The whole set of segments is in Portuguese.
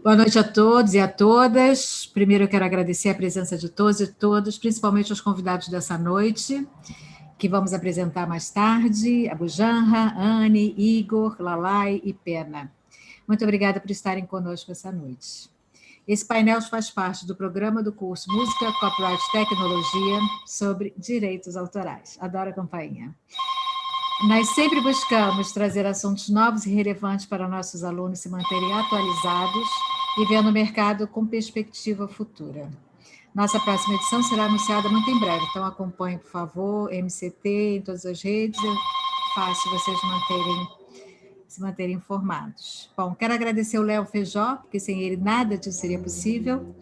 Boa noite a todos e a todas. Primeiro, eu quero agradecer a presença de todos e todas, principalmente os convidados dessa noite, que vamos apresentar mais tarde, a Bujanra, Anne, Igor, Lalai e Pena. Muito obrigada por estarem conosco essa noite. Esse painel faz parte do programa do curso Música, Copyright e Tecnologia sobre Direitos Autorais. Adoro a campainha. Nós sempre buscamos trazer assuntos novos e relevantes para nossos alunos se manterem atualizados e vendo o mercado com perspectiva futura. Nossa próxima edição será anunciada muito em breve, então acompanhe, por favor, MCT em todas as redes, é fácil vocês se manterem informados. Bom, quero agradecer o Léo Feijó, porque sem ele nada disso seria possível.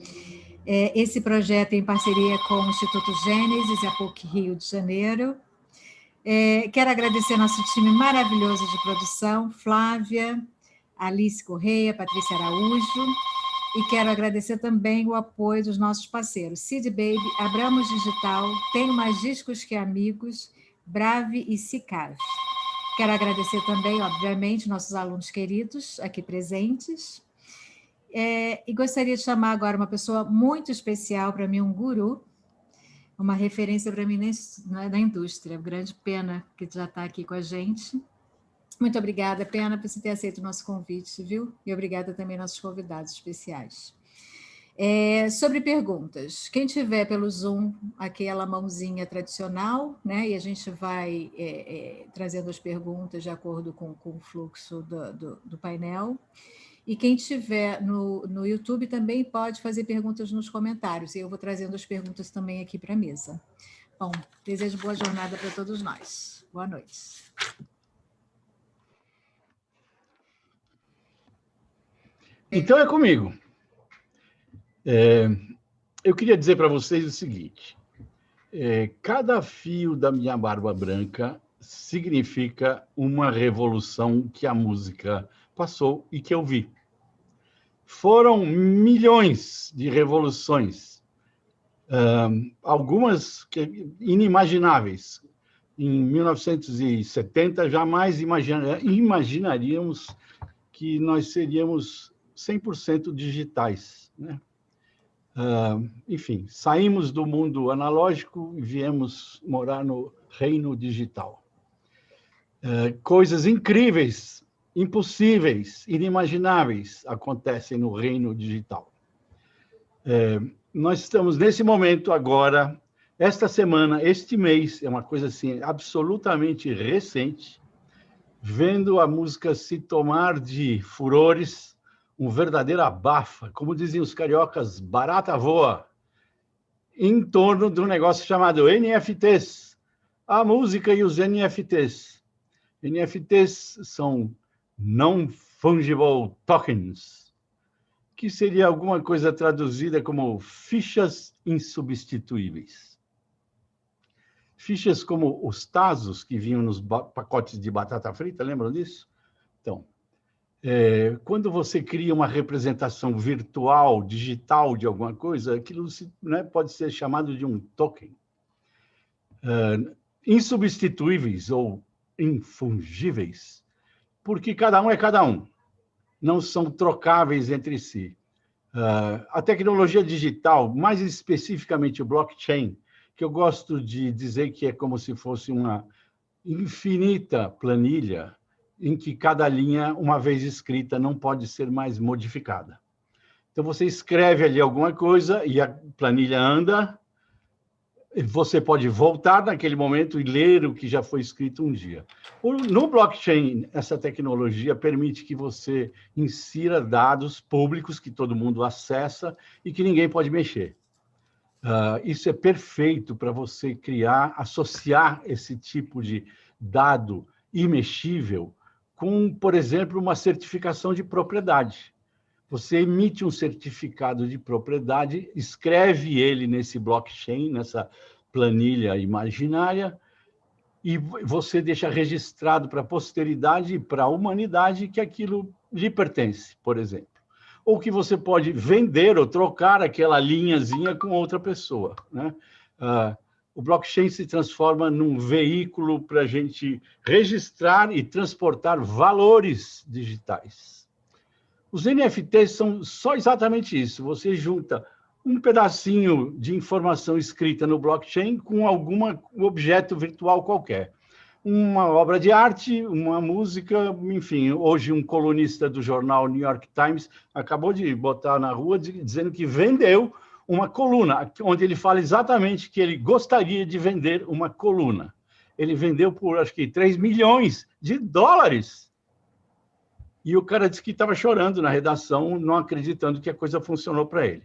Esse projeto é em parceria com o Instituto Gênesis e a PUC Rio de Janeiro. Quero agradecer nosso time maravilhoso de produção, Flávia, Alice Correia, Patrícia Araújo, e quero agradecer também o apoio dos nossos parceiros, Cid Baby, Abramos Digital, Tenho Mais Discos Que Amigos, Brave e Cicave. Quero agradecer também, obviamente, nossos alunos queridos aqui presentes, e gostaria de chamar agora uma pessoa muito especial para mim, um guru, uma referência para mim na indústria, o grande Pena, que já está aqui com a gente. Muito obrigada, Pena, por você ter aceito o nosso convite, viu? E obrigada também aos nossos convidados especiais. Sobre perguntas, quem tiver pelo Zoom aquela mãozinha tradicional, né? E a gente vai trazendo as perguntas de acordo com o fluxo do painel. E quem estiver no YouTube também pode fazer perguntas nos comentários, e eu vou trazendo as perguntas também aqui para a mesa. Bom, desejo boa jornada para todos nós. Boa noite. Então é comigo. Eu queria dizer para vocês o seguinte, cada fio da minha barba branca significa uma revolução que a música passou e que eu vi. Foram milhões de revoluções, algumas inimagináveis. Em 1970, jamais imaginaríamos que nós seríamos 100% digitais, né? Enfim, saímos do mundo analógico e viemos morar no reino digital. Coisas incríveis, impossíveis, inimagináveis acontecem no reino digital. Nós estamos nesse momento agora, esta semana, este mês, é uma coisa assim absolutamente recente, vendo a música se tomar de furores, um verdadeiro abafa, como diziam os cariocas, barata voa, em torno de um negócio chamado NFTs, a música e os NFTs. NFTs são Non-Fungible Tokens, que seria alguma coisa traduzida como fichas insubstituíveis. Fichas como os Tazos, que vinham nos pacotes de batata frita, lembram disso? Então, quando você cria uma representação virtual, digital de alguma coisa, aquilo pode ser chamado de um token. Insubstituíveis ou infungíveis, porque cada um é cada um, não são trocáveis entre si. A tecnologia digital, mais especificamente o blockchain, que eu gosto de dizer que é como se fosse uma infinita planilha em que cada linha, uma vez escrita, não pode ser mais modificada. Então, você escreve ali alguma coisa e a planilha anda, você pode voltar naquele momento e ler o que já foi escrito um dia. No blockchain, essa tecnologia permite que você insira dados públicos que todo mundo acessa e que ninguém pode mexer. Isso é perfeito para você associar esse tipo de dado imexível com, por exemplo, uma certificação de propriedade. Você emite um certificado de propriedade, escreve ele nesse blockchain, nessa planilha imaginária, e você deixa registrado para a posteridade e para a humanidade que aquilo lhe pertence, por exemplo. Ou que você pode vender ou trocar aquela linhazinha com outra pessoa, né? O blockchain se transforma num veículo para a gente registrar e transportar valores digitais. Os NFTs são só exatamente isso. Você junta um pedacinho de informação escrita no blockchain com algum objeto virtual qualquer. Uma obra de arte, uma música, enfim. Hoje, um colunista do jornal New York Times acabou de botar na rua dizendo que vendeu uma coluna, onde ele fala exatamente que ele gostaria de vender uma coluna. Ele vendeu por, acho que, 3 milhões de dólares. E o cara disse que estava chorando na redação, não acreditando que a coisa funcionou para ele.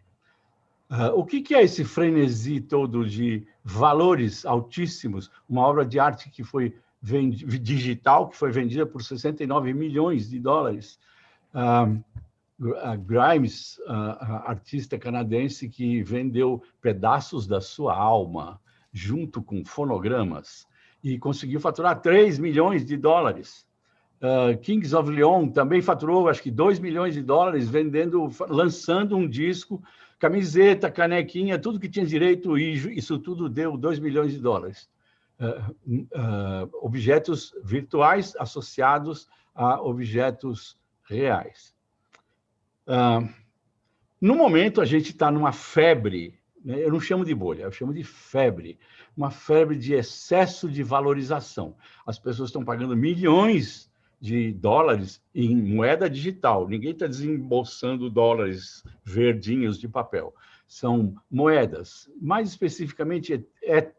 O que é esse frenesi todo de valores altíssimos? Uma obra de arte que foi digital, que foi vendida por 69 milhões de dólares. A Grimes, a artista canadense que vendeu pedaços da sua alma junto com fonogramas e conseguiu faturar 3 milhões de dólares. Kings of Leon também faturou, acho que 2 milhões de dólares lançando um disco, camiseta, canequinha, tudo que tinha direito, e isso tudo deu 2 milhões de dólares. Objetos virtuais associados a objetos reais. No momento, a gente está numa febre, né? Eu não chamo de bolha, eu chamo de febre, uma febre de excesso de valorização. As pessoas estão pagando milhões de dólares em moeda digital. Ninguém está desembolsando dólares verdinhos de papel. São moedas, mais especificamente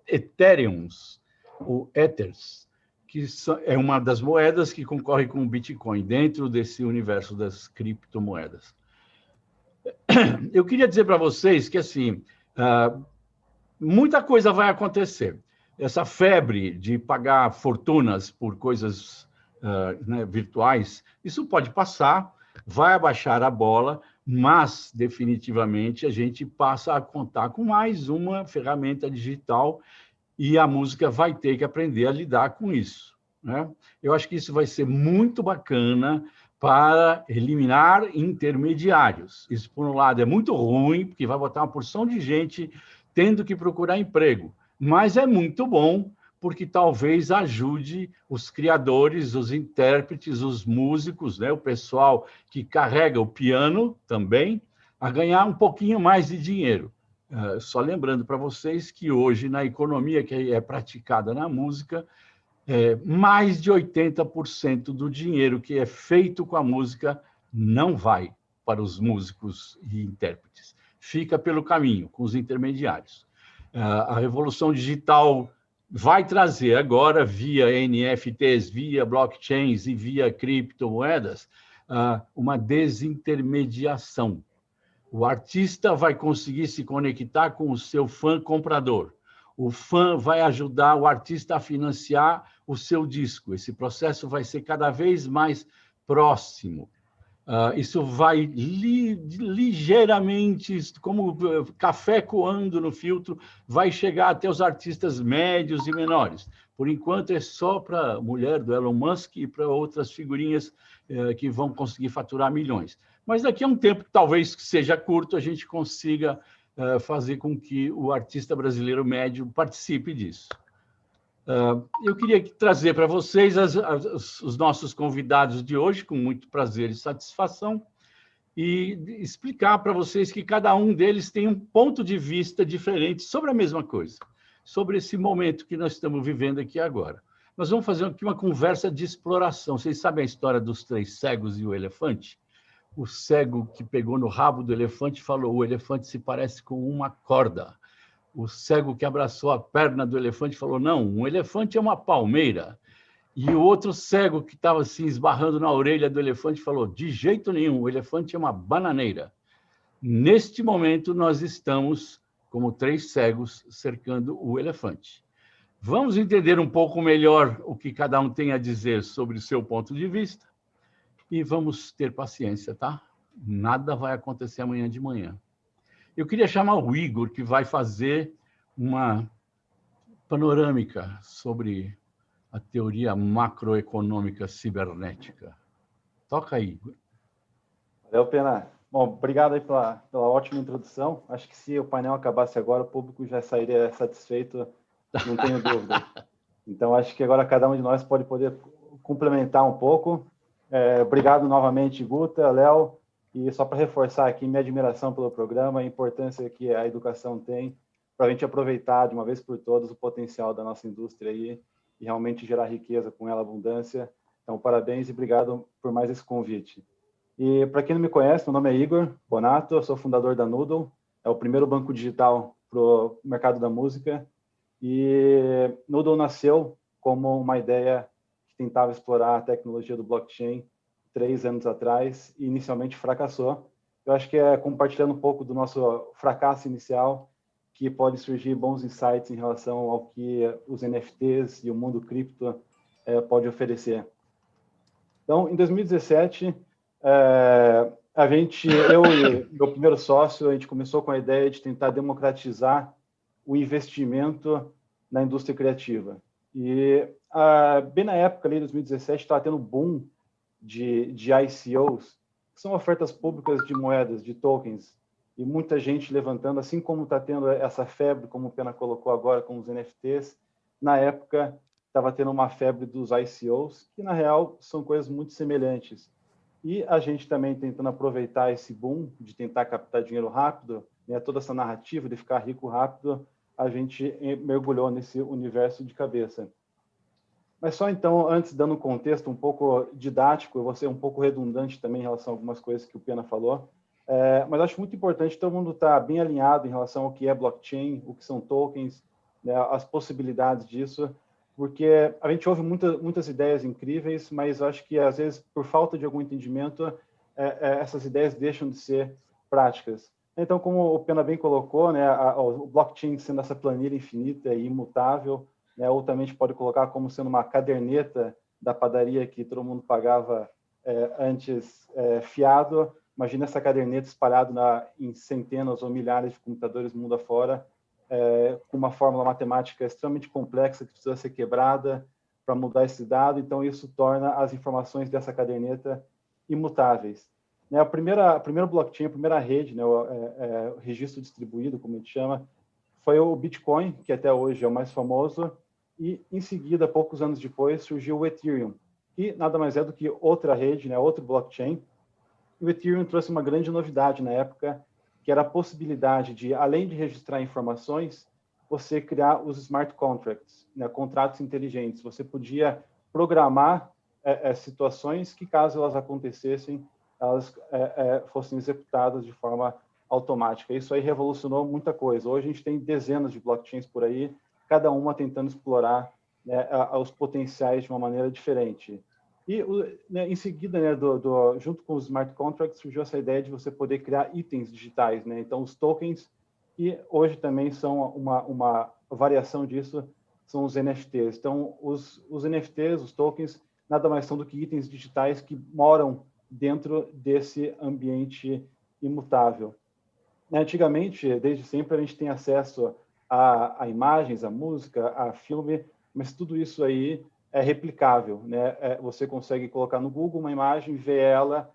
Ethereums, ou Ethers, que é uma das moedas que concorre com o Bitcoin, dentro desse universo das criptomoedas. Eu queria dizer para vocês que, assim, muita coisa vai acontecer. Essa febre de pagar fortunas por coisas virtuais, isso pode passar, vai abaixar a bola, mas, definitivamente, a gente passa a contar com mais uma ferramenta digital e a música vai ter que aprender a lidar com isso, né? Eu acho que isso vai ser muito bacana para eliminar intermediários. Isso, por um lado, é muito ruim, porque vai botar uma porção de gente tendo que procurar emprego, mas é muito bom, porque talvez ajude os criadores, os intérpretes, os músicos, né, o pessoal que carrega o piano também, a ganhar um pouquinho mais de dinheiro. Só lembrando para vocês que hoje, na economia que é praticada na música, mais de 80% do dinheiro que é feito com a música não vai para os músicos e intérpretes. Fica pelo caminho, com os intermediários. A revolução digital vai trazer agora, via NFTs, via blockchains e via criptomoedas, uma desintermediação. O artista vai conseguir se conectar com o seu fã comprador. O fã vai ajudar o artista a financiar o seu disco. Esse processo vai ser cada vez mais próximo. Isso vai ligeiramente, como café coando no filtro, vai chegar até os artistas médios e menores. Por enquanto, é só para a mulher do Elon Musk e para outras figurinhas que vão conseguir faturar milhões. Mas daqui a um tempo, talvez que seja curto, a gente consiga fazer com que o artista brasileiro médio participe disso. Eu queria trazer para vocês os nossos convidados de hoje, com muito prazer e satisfação, e explicar para vocês que cada um deles tem um ponto de vista diferente sobre a mesma coisa, sobre esse momento que nós estamos vivendo aqui agora. Nós vamos fazer aqui uma conversa de exploração. Vocês sabem a história dos 3 cegos e o elefante? O cego que pegou no rabo do elefante falou: o elefante se parece com uma corda. O cego que abraçou a perna do elefante falou: não, um elefante é uma palmeira. E o outro cego que estava assim esbarrando na orelha do elefante falou: de jeito nenhum, o elefante é uma bananeira. Neste momento, nós estamos como 3 cegos cercando o elefante. Vamos entender um pouco melhor o que cada um tem a dizer sobre o seu ponto de vista e vamos ter paciência, tá? Nada vai acontecer amanhã de manhã. Eu queria chamar o Igor, que vai fazer uma panorâmica sobre a teoria macroeconômica cibernética. Toca aí, Igor. Valeu, Pena. Bom, obrigado aí pela ótima introdução. Acho que se o painel acabasse agora, o público já sairia satisfeito, não tenho dúvida. Então, acho que agora cada um de nós pode poder complementar um pouco. Obrigado novamente, Guta, Léo. E só para reforçar aqui minha admiração pelo programa, a importância que a educação tem para a gente aproveitar de uma vez por todas o potencial da nossa indústria aí e realmente gerar riqueza com ela, abundância. Então, parabéns e obrigado por mais esse convite. E para quem não me conhece, meu nome é Igor Bonato, eu sou fundador da Noodle, é o primeiro banco digital para o mercado da música. E Noodle nasceu como uma ideia que tentava explorar a tecnologia do blockchain 3 anos atrás e inicialmente fracassou. Eu acho que é compartilhando um pouco do nosso fracasso inicial que pode surgir bons insights em relação ao que os NFTs e o mundo cripto pode oferecer. Então, em 2017, eu e meu primeiro sócio, a gente começou com a ideia de tentar democratizar o investimento na indústria criativa. E bem na época, ali, 2017, estava tendo boom de ICOs, que são ofertas públicas de moedas, de tokens, e muita gente levantando, assim como está tendo essa febre, como o Pena colocou agora com os NFTs, na época estava tendo uma febre dos ICOs, que na real são coisas muito semelhantes. E a gente também tentando aproveitar esse boom de tentar captar dinheiro rápido, né, toda essa narrativa de ficar rico rápido, a gente mergulhou nesse universo de cabeça. Mas só então, antes, dando um contexto um pouco didático, eu vou ser um pouco redundante também em relação a algumas coisas que o Pena falou, mas acho muito importante todo mundo estar bem alinhado em relação ao que é blockchain, o que são tokens, né, as possibilidades disso, porque a gente ouve muitas ideias incríveis, mas acho que, às vezes, por falta de algum entendimento, essas ideias deixam de ser práticas. Então, como o Pena bem colocou, né, o blockchain sendo essa planilha infinita e imutável, né, ou também a gente pode colocar como sendo uma caderneta da padaria que todo mundo pagava antes fiado. Imagina essa caderneta espalhada em centenas ou milhares de computadores mundo afora, com uma fórmula matemática extremamente complexa que precisa ser quebrada para mudar esse dado. Então, isso torna as informações dessa caderneta imutáveis. Né, a primeira blockchain, a primeira rede, né, o registro distribuído, como a gente chama, foi o Bitcoin, que até hoje é o mais famoso, e em seguida, poucos anos depois, surgiu o Ethereum, que nada mais é do que outra rede, né, outro blockchain. O Ethereum trouxe uma grande novidade na época, que era a possibilidade de, além de registrar informações, você criar os smart contracts, né, contratos inteligentes. Você podia programar situações que, caso elas acontecessem, elas fossem executadas de forma automática. Isso aí revolucionou muita coisa. Hoje a gente tem dezenas de blockchains por aí, cada uma tentando explorar, né, os potenciais de uma maneira diferente. E, né, em seguida, né, junto com os smart contracts, surgiu essa ideia de você poder criar itens digitais, né? Então, os tokens, que hoje também são uma variação disso, são os NFTs. Então, os NFTs, os tokens, nada mais são do que itens digitais que moram dentro desse ambiente imutável. Antigamente, desde sempre, a gente tem acesso a imagens, a música, a filme, mas tudo isso aí é replicável, né? Você consegue colocar no Google uma imagem, ver ela,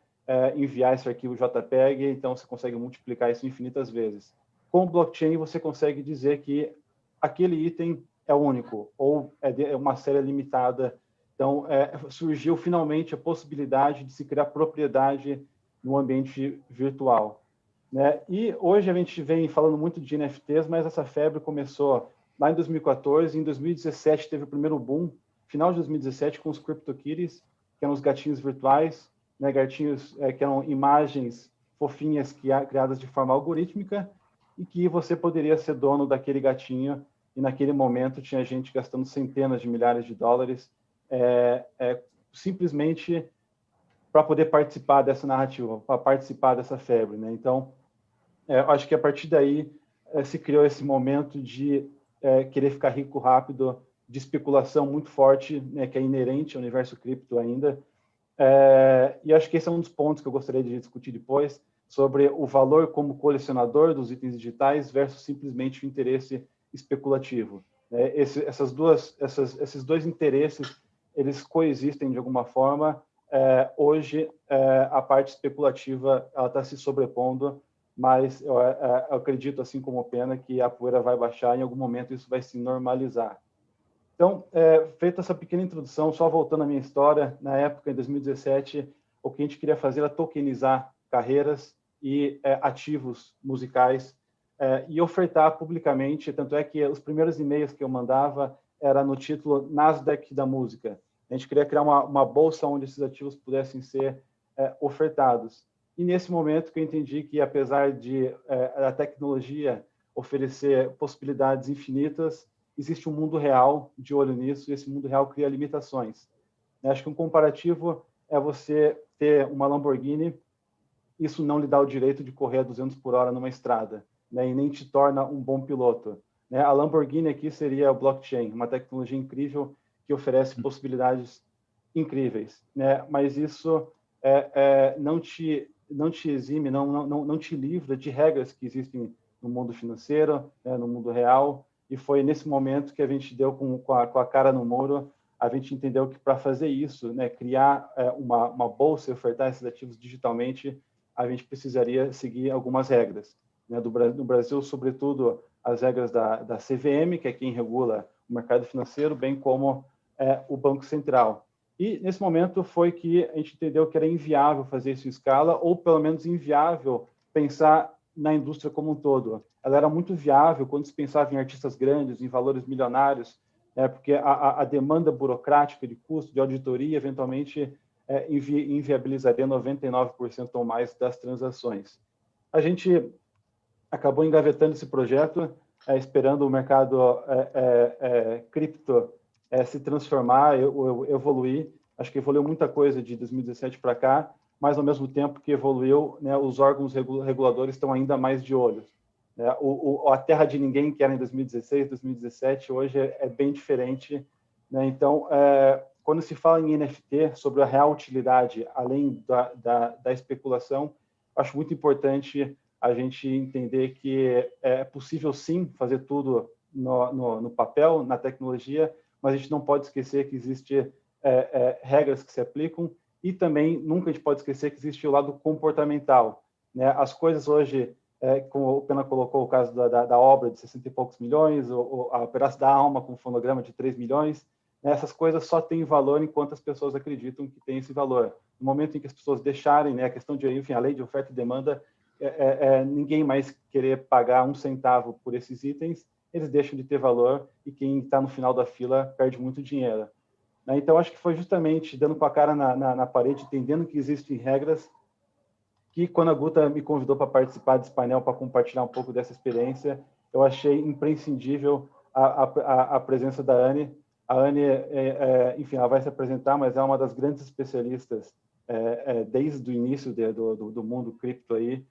enviar esse arquivo JPEG, então você consegue multiplicar isso infinitas vezes. Com o blockchain, você consegue dizer que aquele item é único, ou é uma série limitada. Então, surgiu finalmente a possibilidade de se criar propriedade no ambiente virtual, né? E hoje a gente vem falando muito de NFTs, mas essa febre começou lá em 2014, em 2017 teve o primeiro boom, final de 2017, com os CryptoKitties, que eram os gatinhos virtuais, né, gatinhos que eram imagens fofinhas criadas de forma algorítmica e que você poderia ser dono daquele gatinho, e naquele momento tinha gente gastando centenas de milhares de dólares simplesmente para poder participar dessa narrativa, para participar dessa febre, né? Então, acho que a partir daí se criou esse momento de querer ficar rico rápido, de especulação muito forte, né, que é inerente ao universo cripto ainda. E acho que esse é um dos pontos que eu gostaria de discutir depois, sobre o valor como colecionador dos itens digitais versus simplesmente o interesse especulativo. Esses dois interesses, eles coexistem de alguma forma. Hoje, a parte especulativa ela está se sobrepondo, mas eu acredito, assim como o Pena, que a poeira vai baixar e em algum momento isso vai se normalizar. Então, feita essa pequena introdução, só voltando à minha história, na época, em 2017, o que a gente queria fazer era tokenizar carreiras e ativos musicais e ofertar publicamente. Tanto é que os primeiros e-mails que eu mandava era no título Nasdaq da música. A gente queria criar uma bolsa onde esses ativos pudessem ser ofertados. E nesse momento que eu entendi que, apesar de a tecnologia oferecer possibilidades infinitas, existe um mundo real de olho nisso, e esse mundo real cria limitações. Acho que um comparativo é você ter uma Lamborghini, isso não lhe dá o direito de correr a 200 por hora numa estrada, né, e nem te torna um bom piloto. Né? A Lamborghini aqui seria o blockchain, uma tecnologia incrível que oferece possibilidades incríveis, né? Mas isso não te exime, não te livra de regras que existem no mundo financeiro, né, no mundo real, e foi nesse momento que a gente deu com a cara no muro. A gente entendeu que para fazer isso, né, criar uma bolsa e ofertar esses ativos digitalmente, a gente precisaria seguir algumas regras. Né? No Brasil, sobretudo, as regras da CVM, que é quem regula o mercado financeiro, bem como o Banco Central. E, nesse momento, foi que a gente entendeu que era inviável fazer isso em escala, ou, pelo menos, inviável pensar na indústria como um todo. Ela era muito viável quando se pensava em artistas grandes, em valores milionários, porque a demanda burocrática de custo, de auditoria, eventualmente inviabilizaria 99% ou mais das transações. A gente acabou engavetando esse projeto, esperando o mercado cripto se transformar, evoluir. Acho que evoluiu muita coisa de 2017 para cá, mas, ao mesmo tempo que evoluiu, né, os órgãos reguladores estão ainda mais de olho. A terra de ninguém, que era em 2016, 2017, hoje é bem diferente. Né? Então, quando se fala em NFT, sobre a real utilidade, além da especulação, acho muito importante a gente entender que é possível, sim, fazer tudo no papel, na tecnologia, mas a gente não pode esquecer que existem regras que se aplicam, e também nunca a gente pode esquecer que existe o lado comportamental. Né? As coisas hoje, como o Pena colocou o caso da obra de 60 e poucos milhões, ou a Pedaço da Alma com um fonograma de 3 milhões, né? Essas coisas só têm valor enquanto as pessoas acreditam que tem esse valor. No momento em que as pessoas deixarem, né, a questão de, enfim, a lei de oferta e demanda, ninguém mais querer pagar um centavo por esses itens, eles deixam de ter valor, e quem está no final da fila perde muito dinheiro. Então, acho que foi justamente dando com a cara na parede, entendendo que existem regras, que quando a Guta me convidou para participar desse painel, para compartilhar um pouco dessa experiência, eu achei imprescindível a presença da Anne. A Anne, enfim, ela vai se apresentar, mas é uma das grandes especialistas desde o início do mundo cripto aí,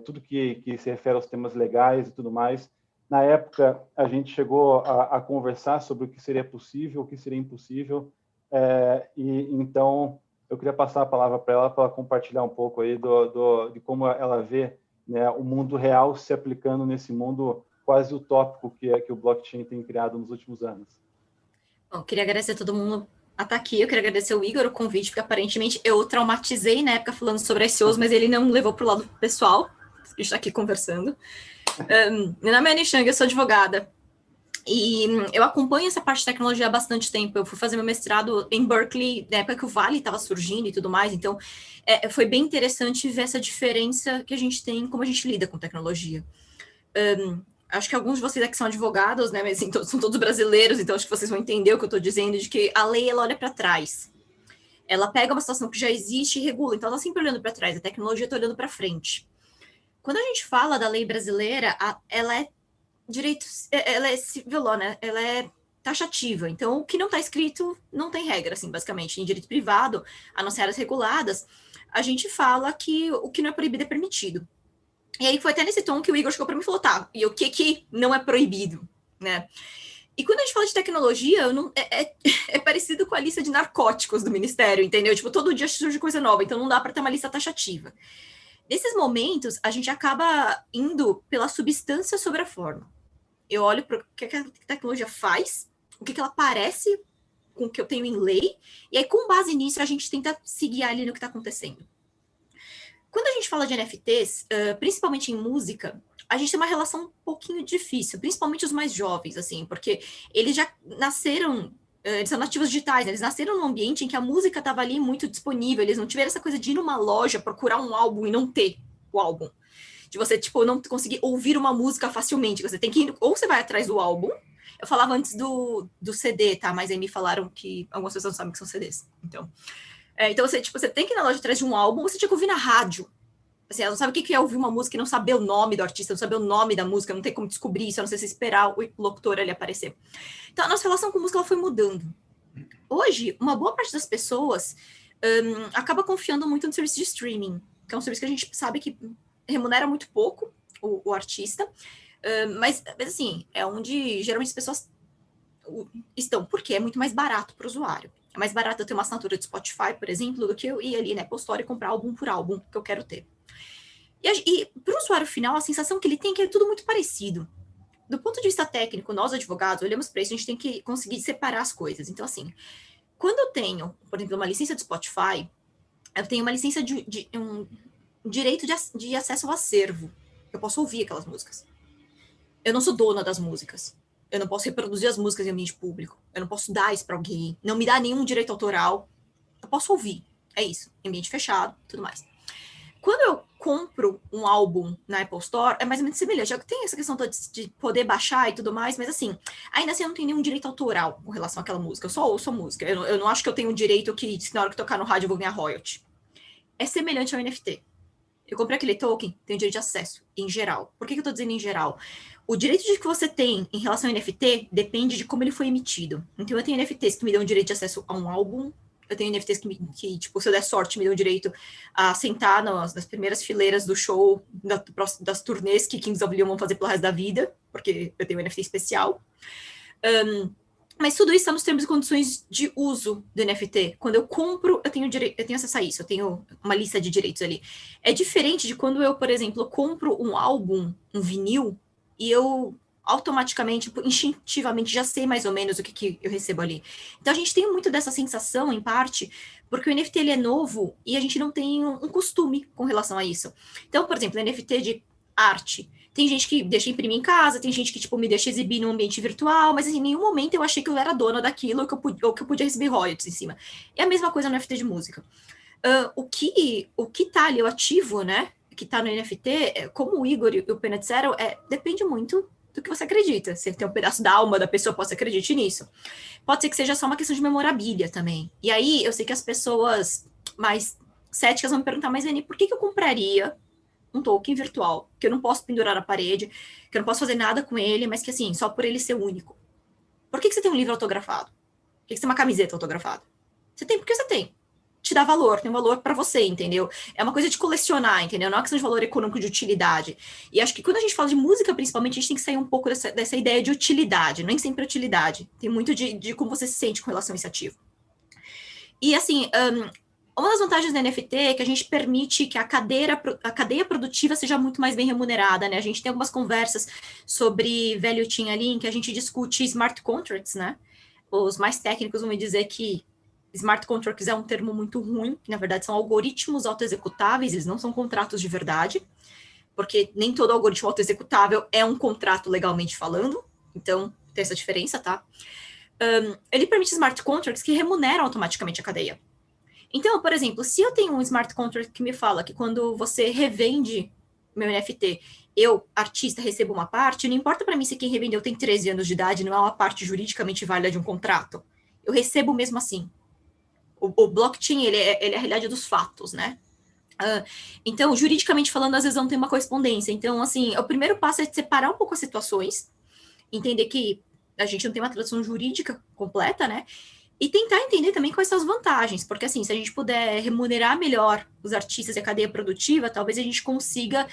tudo que se refere aos temas legais e tudo mais. Na época, a gente chegou a conversar sobre o que seria possível, o que seria impossível, e então eu queria passar a palavra para ela para compartilhar um pouco aí de como ela vê, né, o mundo real se aplicando nesse mundo quase utópico que o blockchain tem criado nos últimos anos. Bom, queria agradecer a todo mundo a estar aqui. Eu queria agradecer o Igor o convite, porque aparentemente eu traumatizei na época falando sobre ICOs, mas ele não levou para o lado pessoal. A gente está aqui conversando. Meu nome é Anne Chang, eu sou advogada. E eu acompanho essa parte de tecnologia há bastante tempo. Eu fui fazer meu mestrado em Berkeley, na época que o Vale estava surgindo e tudo mais. Então, foi bem interessante ver essa diferença que a gente tem, como a gente lida com tecnologia. Acho que alguns de vocês aqui são advogados, né? Mas assim, são todos brasileiros, então acho que vocês vão entender o que eu estou dizendo, de que a lei, ela olha para trás. Ela pega uma situação que já existe e regula. Então, ela está sempre olhando para trás. A tecnologia está olhando para frente. Quando a gente fala da lei brasileira, ela é ela é civil law, né? Ela é taxativa. Então, o que não está escrito não tem regra, assim, basicamente. Em direito privado, a não ser áreas reguladas, a gente fala que o que não é proibido é permitido. E aí foi até nesse tom que o Igor chegou para mim e falou, tá, e o que não é proibido, né? E quando a gente fala de tecnologia, é parecido com a lista de narcóticos do Ministério, entendeu? Tipo, todo dia surge coisa nova, então não dá para ter uma lista taxativa. Nesses momentos, a gente acaba indo pela substância sobre a forma. Eu olho para o que a tecnologia faz, o que ela parece com o que eu tenho em lei, e aí, com base nisso, a gente tenta seguir ali no que está acontecendo. Quando a gente fala de NFTs, principalmente em música, a gente tem uma relação um pouquinho difícil, principalmente os mais jovens, assim, porque eles já nasceram Eles são nativos digitais, né? Eles nasceram num ambiente em que a música estava ali muito disponível, eles não tiveram essa coisa de ir numa loja, procurar um álbum e não ter o álbum. De você, tipo, não conseguir ouvir uma música facilmente. Você tem que ir, ou você vai atrás do álbum. Eu falava antes do CD, tá? Mas aí me falaram que algumas pessoas não sabem que são CDs. Então você tem que ir na loja atrás de um álbum, você tinha que ouvir na rádio. Assim, ela não sabe o que é ouvir uma música e não saber o nome do artista, não saber o nome da música, não tem como descobrir isso, a não ser se esperar o locutor ali aparecer. Então, a nossa relação com música ela foi mudando. Hoje, uma boa parte das pessoas acaba confiando muito no serviço de streaming, que é um serviço que a gente sabe que remunera muito pouco o artista, mas, assim, é onde geralmente as pessoas estão, porque é muito mais barato para o usuário. É mais barato eu ter uma assinatura de Spotify, por exemplo, do que eu ir ali na Apple Store e comprar álbum por álbum que eu quero ter. E para o usuário final, a sensação que ele tem é que é tudo muito parecido. Do ponto de vista técnico, nós advogados olhamos para isso, a gente tem que conseguir separar as coisas. Então, assim, quando eu tenho, por exemplo, uma licença de Spotify, eu tenho uma licença de um direito de acesso ao acervo. Eu posso ouvir aquelas músicas. Eu não sou dona das músicas. Eu não posso reproduzir as músicas em ambiente público. Eu não posso dar isso para alguém. Não me dá nenhum direito autoral. Eu posso ouvir. É isso. Ambiente fechado, tudo mais. Quando eu compro um álbum na Apple Store, é mais ou menos semelhante. Já tem essa questão de poder baixar e tudo mais, mas assim, ainda assim eu não tenho nenhum direito autoral com relação àquela música. Eu só ouço a música. Eu não acho que eu tenho um direito que na hora que tocar no rádio eu vou ganhar royalty. É semelhante ao NFT. Eu comprei aquele token, tenho direito de acesso, em geral. Por que eu estou dizendo em geral? O direito de que você tem em relação ao NFT depende de como ele foi emitido. Então, eu tenho NFTs que me dão direito de acesso a um álbum. Eu tenho NFTs que tipo, se eu der sorte, me dão direito a sentar nas primeiras fileiras do show, das turnês que Kings of Leon vão fazer pelo resto da vida, porque eu tenho um NFT especial. Mas tudo isso está nos termos e condições de uso do NFT. Quando eu compro, eu tenho acesso a isso, eu tenho uma lista de direitos ali. É diferente de quando eu, por exemplo, compro um álbum, um vinil, e eu automaticamente, instintivamente, já sei mais ou menos o que eu recebo ali. Então, a gente tem muito dessa sensação, em parte, porque o NFT ele é novo e a gente não tem um costume com relação a isso. Então, por exemplo, NFT de arte. Tem gente que deixa imprimir em casa, tem gente que, tipo, me deixa exibir no ambiente virtual, mas assim, em nenhum momento eu achei que eu era dona daquilo ou que eu podia receber royalties em cima. É a mesma coisa no NFT de música. O que tá ali, o ativo, né, que tá no NFT, como o Igor e o Pena disseram, depende muito do que você acredita. Se tem um pedaço da alma da pessoa, pode ser que acredite nisso. Pode ser que seja só uma questão de memorabilia também. E aí, eu sei que as pessoas mais céticas vão me perguntar, mas Eni, por que eu compraria um token virtual, que eu não posso pendurar na parede, que eu não posso fazer nada com ele, mas que assim, só por ele ser único? Por que você tem um livro autografado? Por que você tem uma camiseta autografada? Você tem porque você tem. Te dá valor, tem um valor para você, entendeu? É uma coisa de colecionar, entendeu? Não é uma questão de valor econômico, de utilidade. E acho que quando a gente fala de música, principalmente, a gente tem que sair um pouco dessa ideia de utilidade, nem sempre utilidade. Tem muito de como você se sente com relação a esse ativo. E assim, uma das vantagens da NFT é que a gente permite que a cadeia produtiva seja muito mais bem remunerada, né? A gente tem algumas conversas sobre value chain ali, em que a gente discute smart contracts, né? Os mais técnicos vão me dizer que smart contracts é um termo muito ruim, que na verdade são algoritmos autoexecutáveis, eles não são contratos de verdade, porque nem todo algoritmo autoexecutável é um contrato legalmente falando, então tem essa diferença, tá? Ele permite smart contracts que remuneram automaticamente a cadeia. Então, por exemplo, se eu tenho um smart contract que me fala que quando você revende meu NFT, eu, artista, recebo uma parte, não importa para mim se quem revendeu tem 13 anos de idade, não é uma parte juridicamente válida de um contrato. Eu recebo mesmo assim. O blockchain, ele é a realidade dos fatos, né? Então, juridicamente falando, às vezes não tem uma correspondência. Então, assim, o primeiro passo é separar um pouco as situações, entender que a gente não tem uma tradução jurídica completa, né? E tentar entender também quais são as vantagens, porque assim, se a gente puder remunerar melhor os artistas e a cadeia produtiva, talvez a gente consiga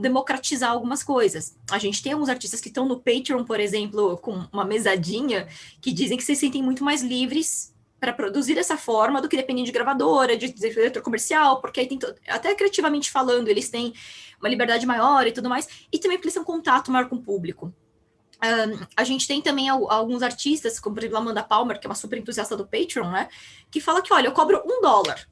democratizar algumas coisas. A gente tem alguns artistas que estão no Patreon, por exemplo, com uma mesadinha, que dizem que se sentem muito mais livres para produzir dessa forma do que dependendo de gravadora, de diretor comercial, porque aí tem até criativamente falando, eles têm uma liberdade maior e tudo mais, e também porque eles têm um contato maior com o público. A gente tem também alguns artistas, como por exemplo a Amanda Palmer, que é uma super entusiasta do Patreon, né? Que fala que, olha, eu cobro $1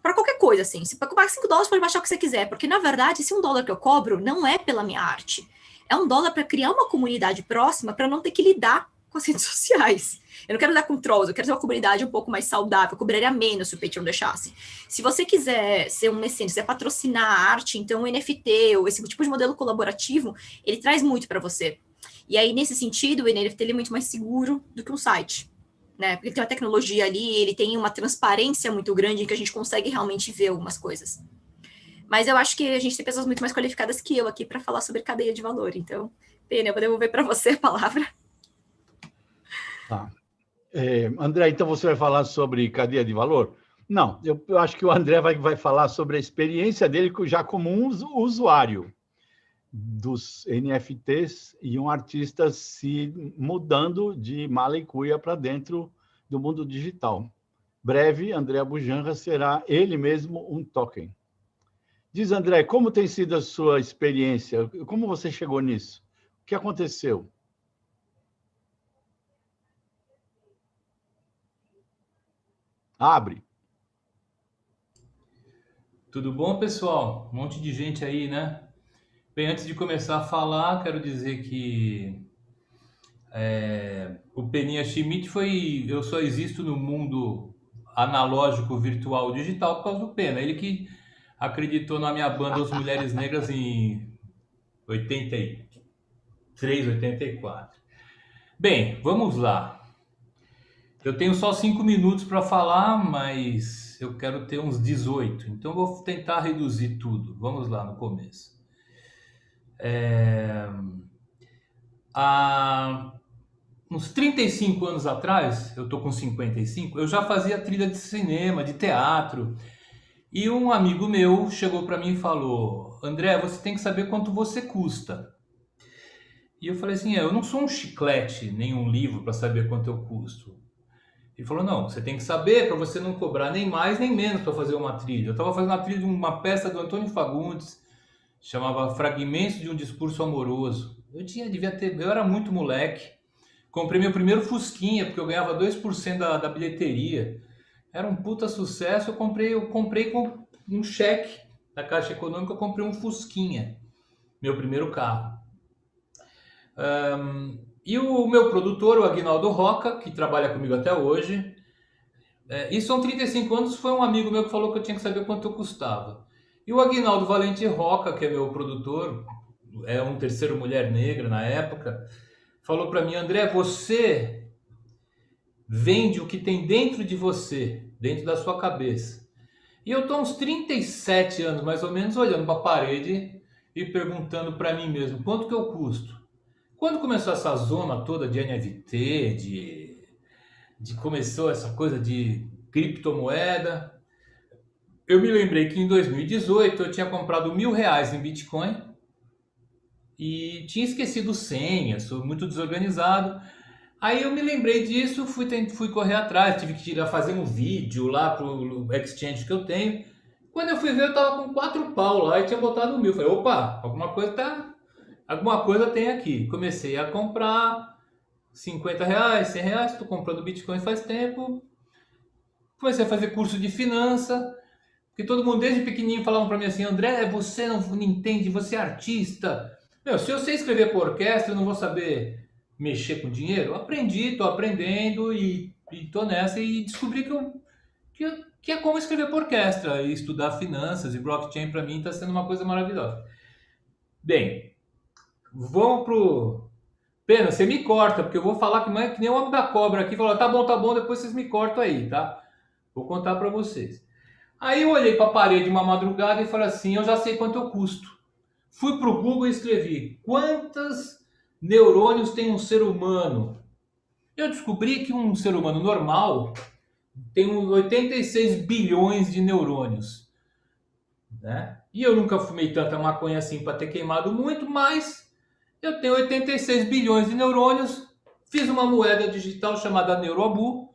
para qualquer coisa, assim. Se cobrar $5, pode baixar o que você quiser, porque na verdade, esse $1 que eu cobro não é pela minha arte. É $1 para criar uma comunidade próxima, para não ter que lidar com as redes sociais. Eu não quero lidar com trolls, eu quero ter uma comunidade um pouco mais saudável, eu cobraria menos se o Patreon deixasse. Se você quiser ser um mecenas, quiser patrocinar a arte, então o NFT ou esse tipo de modelo colaborativo, ele traz muito para você. E aí, nesse sentido, o NFT ele é muito mais seguro do que um site, né? Porque ele tem uma tecnologia ali, ele tem uma transparência muito grande em que a gente consegue realmente ver algumas coisas. Mas eu acho que a gente tem pessoas muito mais qualificadas que eu aqui para falar sobre cadeia de valor. Então, Pena, eu vou devolver para você a palavra. Tá. André, então você vai falar sobre cadeia de valor? Não, eu acho que o André vai falar sobre a experiência dele já como um usuário dos NFTs e um artista se mudando de mala e cuia para dentro do mundo digital. Breve, André Bujanra será ele mesmo um token. Diz, André, como tem sido a sua experiência? Como você chegou nisso? O que aconteceu? Abre. Tudo bom, pessoal? Um monte de gente aí, né? Bem, antes de começar a falar, quero dizer que o Peninha Schmidt eu só existo no mundo analógico, virtual, digital por causa do Pena. Ele que acreditou na minha banda Os Mulheres Negras em 83, 84. Bem, vamos lá. Eu tenho só 5 minutos para falar, mas eu quero ter uns 18. Então eu vou tentar reduzir tudo. Vamos lá no começo. Há uns 35 anos atrás, eu tô com 55, eu já fazia trilha de cinema, de teatro. E um amigo meu chegou para mim e falou: André, você tem que saber quanto você custa. E eu falei assim: eu não sou um chiclete, nem um livro para saber quanto eu custo. Ele falou: não, você tem que saber para você não cobrar nem mais nem menos para fazer uma trilha. Eu estava fazendo a trilha de uma peça do Antônio Fagundes, chamava Fragmentos de um Discurso Amoroso. Eu era muito moleque. Comprei meu primeiro Fusquinha, porque eu ganhava 2% da bilheteria. Era um puta sucesso. Eu comprei com um cheque da Caixa Econômica, eu comprei um Fusquinha, meu primeiro carro. E o meu produtor, o Aguinaldo Roca, que trabalha comigo até hoje, isso são 35 anos, foi um amigo meu que falou que eu tinha que saber quanto eu custava. E o Aguinaldo Valente Roca, que é meu produtor, é um terceiro mulher negra na época, falou para mim: André, você vende o que tem dentro de você, dentro da sua cabeça. E eu tô uns 37 anos, mais ou menos, olhando para a parede e perguntando para mim mesmo, quanto que eu custo? Quando começou essa zona toda de NFT, começou essa coisa de criptomoeda, eu me lembrei que em 2018 eu tinha comprado R$1.000 em Bitcoin e tinha esquecido senha, sou muito desorganizado. Aí eu me lembrei disso, fui correr atrás, tive que fazer um vídeo lá pro exchange que eu tenho. Quando eu fui ver, eu tava com 4 pau lá e tinha botado 1.000. Falei: opa, alguma coisa tem aqui. Comecei a comprar R$50, R$100, estou comprando Bitcoin faz tempo. Comecei a fazer curso de finança, porque todo mundo desde pequenininho falava para mim assim: André, você não entende, você é artista. Meu, se eu sei escrever por orquestra, eu não vou saber mexer com dinheiro? Eu aprendi, estou aprendendo e estou nessa e descobri que é como escrever por orquestra e estudar finanças e blockchain para mim está sendo uma coisa maravilhosa. Bem, vamos pro... Pena, você me corta, porque eu vou falar que nem o homem da cobra aqui, falou: tá bom, depois vocês me cortam aí, tá? Vou contar para vocês. Aí eu olhei para a parede uma madrugada e falei assim: eu já sei quanto eu custo. Fui pro Google e escrevi: quantos neurônios tem um ser humano? Eu descobri que um ser humano normal tem uns 86 bilhões de neurônios, né? E eu nunca fumei tanta maconha assim para ter queimado muito, mas eu tenho 86 bilhões de neurônios. Fiz uma moeda digital chamada Neurobu,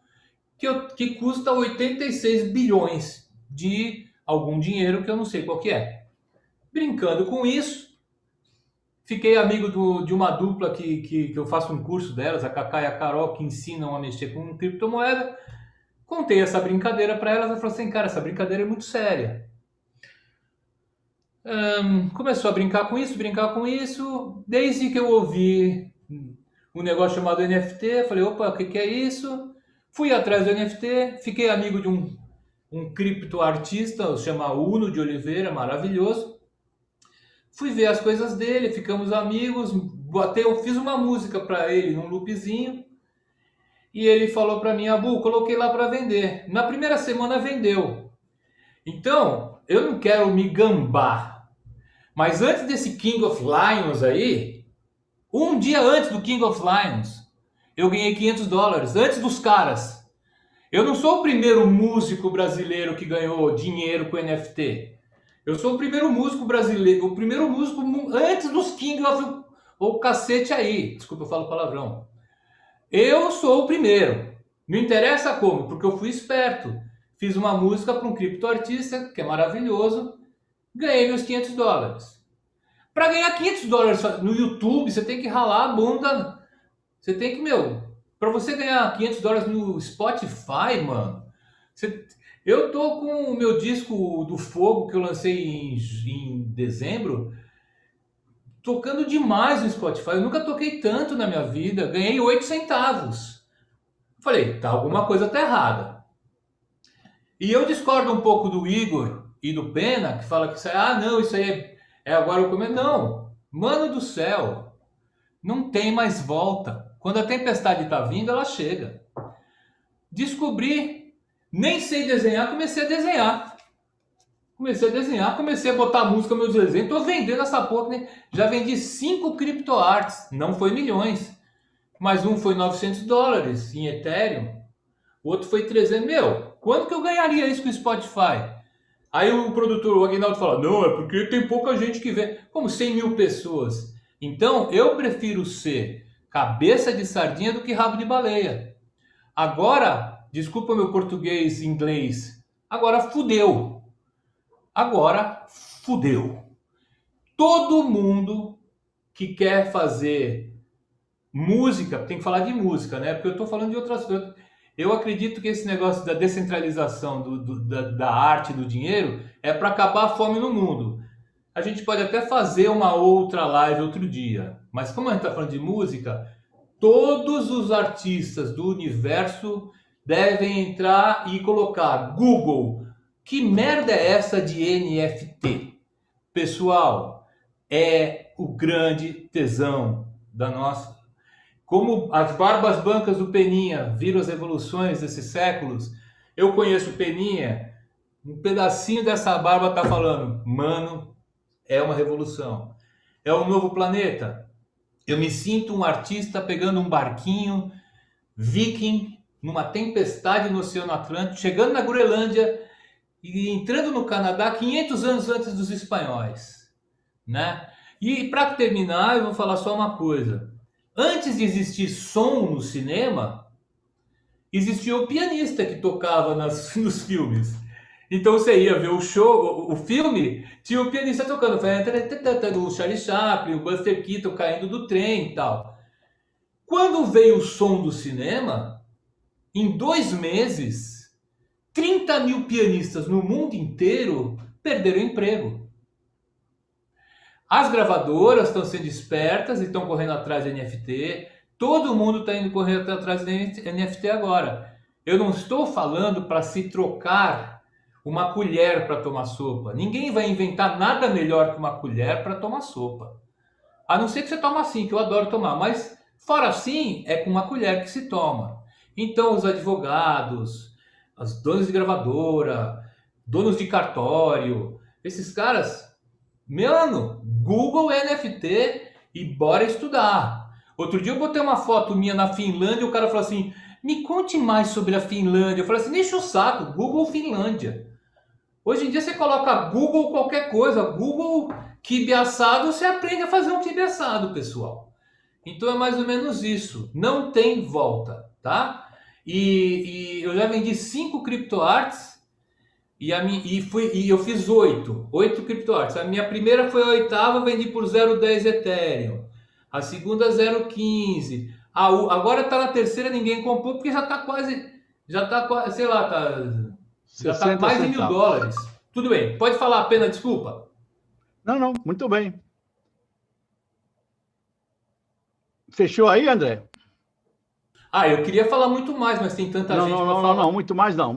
que custa 86 bilhões de algum dinheiro que eu não sei qual que é. Brincando com isso, fiquei amigo de uma dupla que eu faço um curso delas, a Cacá e a Carol, que ensinam a mexer com criptomoeda. Contei essa brincadeira para elas, ela falou assim: cara, essa brincadeira é muito séria. Começou a brincar com isso, desde que eu ouvi um negócio chamado NFT. Falei, opa, o que que é isso? Fui atrás do NFT, fiquei amigo de um criptoartista, chama Uno de Oliveira, maravilhoso. Fui ver as coisas dele, ficamos amigos, eu fiz uma música para ele num loopzinho. E ele falou para mim, Abu, coloquei lá para vender. Na primeira semana vendeu. Então, eu não quero me gambar. Mas antes desse King of Lions aí, um dia antes do King of Lions, eu ganhei $500, antes dos caras. Eu não sou o primeiro músico brasileiro que ganhou dinheiro com NFT. Eu sou o primeiro músico brasileiro, o primeiro músico antes dos King of... Ou cacete aí, desculpa, eu falo palavrão. Eu sou o primeiro. Não interessa como, porque eu fui esperto. Fiz uma música para um criptoartista, que é maravilhoso, ganhei meus $500. Para ganhar $500 no YouTube, você tem que ralar a bunda. Você tem que, para você ganhar $500 no Spotify, mano, eu tô com o meu disco do Fogo, que eu lancei em dezembro, tocando demais no Spotify. Eu nunca toquei tanto na minha vida, ganhei 8 centavos. Falei, alguma coisa tá errada. E eu discordo um pouco do Igor e do Pena, que fala que isso não, isso aí é agora o começo. Não, mano do céu, não tem mais volta. Quando a tempestade tá vindo, ela chega. Descobri, nem sei desenhar, comecei a desenhar. Comecei a botar música no meu desenho. Tô vendendo essa porra, né? Já vendi 5 criptoarts, não foi milhões. Mas um foi $900 em Ethereum, o outro foi 300. Quanto que eu ganharia isso com o Spotify? Aí o produtor, o Aguinaldo, fala, não, é porque tem pouca gente que vê. Como 100 mil pessoas. Então, eu prefiro ser cabeça de sardinha do que rabo de baleia. Agora, desculpa meu português e inglês, agora fudeu. Todo mundo que quer fazer música, tem que falar de música, né? Porque eu estou falando de outras coisas. Eu acredito que esse negócio da descentralização da arte e do dinheiro é para acabar a fome no mundo. A gente pode até fazer uma outra live outro dia, mas como a gente está falando de música, todos os artistas do universo devem entrar e colocar Google, que merda é essa de NFT? Pessoal, é o grande tesão da nossa... Como as barbas brancas do Peninha viram as revoluções desses séculos, eu conheço o Peninha, um pedacinho dessa barba tá falando, mano, é uma revolução. É um novo planeta. Eu me sinto um artista pegando um barquinho viking numa tempestade no Oceano Atlântico, chegando na Groenlândia e entrando no Canadá 500 anos antes dos espanhóis, né? E para terminar, eu vou falar só uma coisa. Antes de existir som no cinema, existia o pianista que tocava nos filmes. Então você ia ver o show, o filme, tinha o pianista tocando, o Charlie Chaplin, o Buster Keaton caindo do trem e tal. Quando veio o som do cinema, em 2 meses, 30 mil pianistas no mundo inteiro perderam o emprego. As gravadoras estão sendo espertas e estão correndo atrás de NFT. Todo mundo está indo correr atrás de NFT agora. Eu não estou falando para se trocar uma colher para tomar sopa. Ninguém vai inventar nada melhor que uma colher para tomar sopa. A não ser que você tome assim, que eu adoro tomar. Mas fora assim, é com uma colher que se toma. Então os advogados, as donas de gravadora, donos de cartório, esses caras... Mano, Google NFT e bora estudar. Outro dia eu botei uma foto minha na Finlândia e o cara falou assim, me conte mais sobre a Finlândia. Eu falei assim, deixa o saco, Google Finlândia. Hoje em dia você coloca Google qualquer coisa, Google quibe assado, você aprende a fazer um quibe assado, pessoal. Então é mais ou menos isso, não tem volta, tá? E eu já vendi 5 criptoarts. E eu fiz 8 criptoarts. A minha primeira foi a 8ª, vendi por 0,10 Ethereum. A segunda 0,15. Agora está na terceira, ninguém comprou porque já está quase, sei lá, já está mais de $1.000. Tudo bem, pode falar, Pena, desculpa. Não, muito bem. Fechou aí, André? Eu queria falar muito mais, mas tem tanta gente para falar. Não, muito mais não.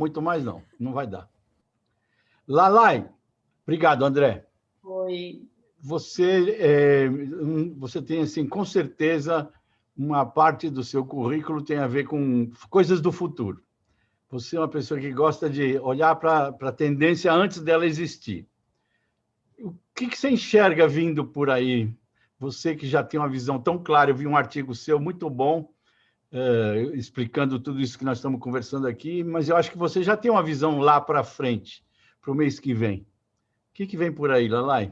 Não vai dar. Lalai, obrigado, André. Oi. Você tem, assim, com certeza, uma parte do seu currículo tem a ver com coisas do futuro. Você é uma pessoa que gosta de olhar para a tendência antes dela existir. O que você enxerga vindo por aí? Você que já tem uma visão tão clara, eu vi um artigo seu muito bom, explicando tudo isso que nós estamos conversando aqui, mas eu acho que você já tem uma visão lá para frente, para o mês que vem. O que vem por aí, Lalai?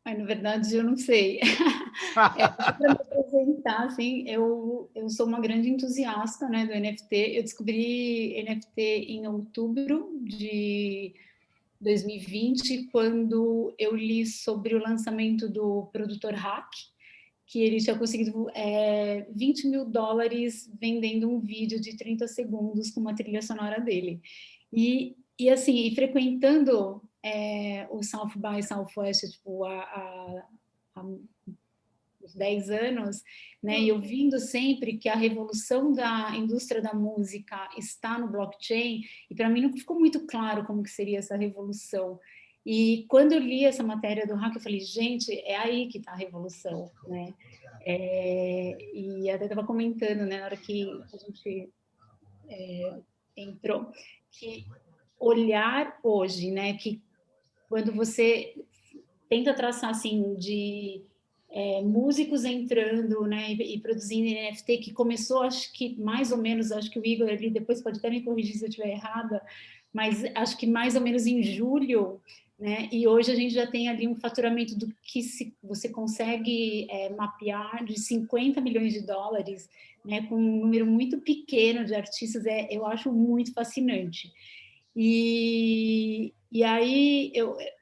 Na verdade, eu não sei. Para me apresentar, assim, eu sou uma grande entusiasta, né, do NFT. Eu descobri NFT em outubro de 2020, quando eu li sobre o lançamento do produtor Hack, que ele tinha conseguido $20 mil vendendo um vídeo de 30 segundos com uma trilha sonora dele. E assim, frequentando o South by Southwest, tipo, há uns 10 anos, né, e ouvindo sempre que a revolução da indústria da música está no blockchain, e para mim não ficou muito claro como que seria essa revolução. E quando eu li essa matéria do Hack, eu falei, gente, é aí que está a revolução, né? E até estava comentando, né, na hora que a gente entrou, que olhar hoje, né, que quando você tenta traçar, assim, de músicos entrando, né, e produzindo NFT, que começou, acho que mais ou menos, acho que o Igor ali depois pode até me corrigir se eu estiver errada, mas acho que mais ou menos em julho, né, e hoje a gente já tem ali um faturamento do que você consegue mapear de $50 milhões, né, com um número muito pequeno de artistas, eu acho muito fascinante. E aí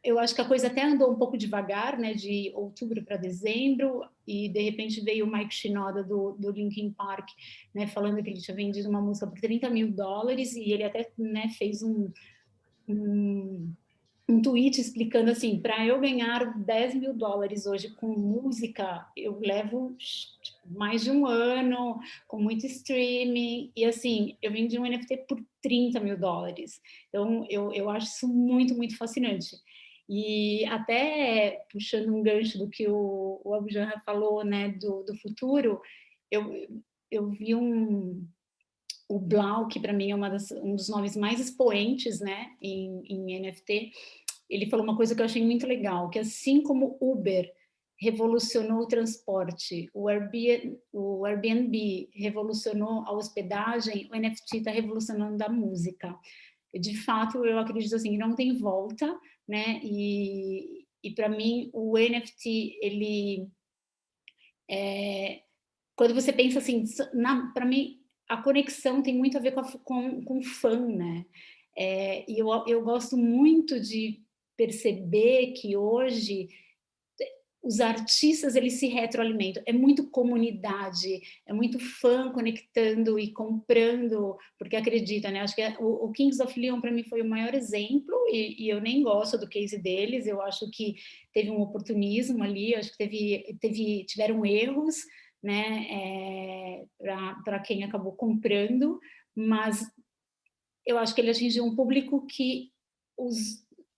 eu acho que a coisa até andou um pouco devagar, né, de outubro para dezembro, e de repente veio o Mike Shinoda do Linkin Park, né, falando que ele tinha vendido uma música por $30 mil, e ele até, né, fez um tweet explicando assim, para eu ganhar $10 mil hoje com música, eu levo mais de um ano, com muito streaming, e assim, eu vendi um NFT por $30 mil. Então, eu acho isso muito, muito fascinante. E até puxando um gancho do que o Abujamra falou, né, do futuro, eu vi o Blau, que para mim é um dos nomes mais expoentes, né, em NFT, ele falou uma coisa que eu achei muito legal, que assim como Uber revolucionou o transporte, o Airbnb revolucionou a hospedagem, o NFT está revolucionando a música. De fato, eu acredito assim, não tem volta, né? E para mim, o NFT, ele quando você pensa assim, para mim, a conexão tem muito a ver com fã, né? E eu gosto muito de perceber que hoje os artistas, eles se retroalimentam, é muito comunidade, é muito fã conectando e comprando, porque acredita, né? Acho que o Kings of Leon, para mim, foi o maior exemplo, e eu nem gosto do case deles, eu acho que teve um oportunismo ali, acho que tiveram erros, né, para quem acabou comprando, mas eu acho que ele atingiu um público que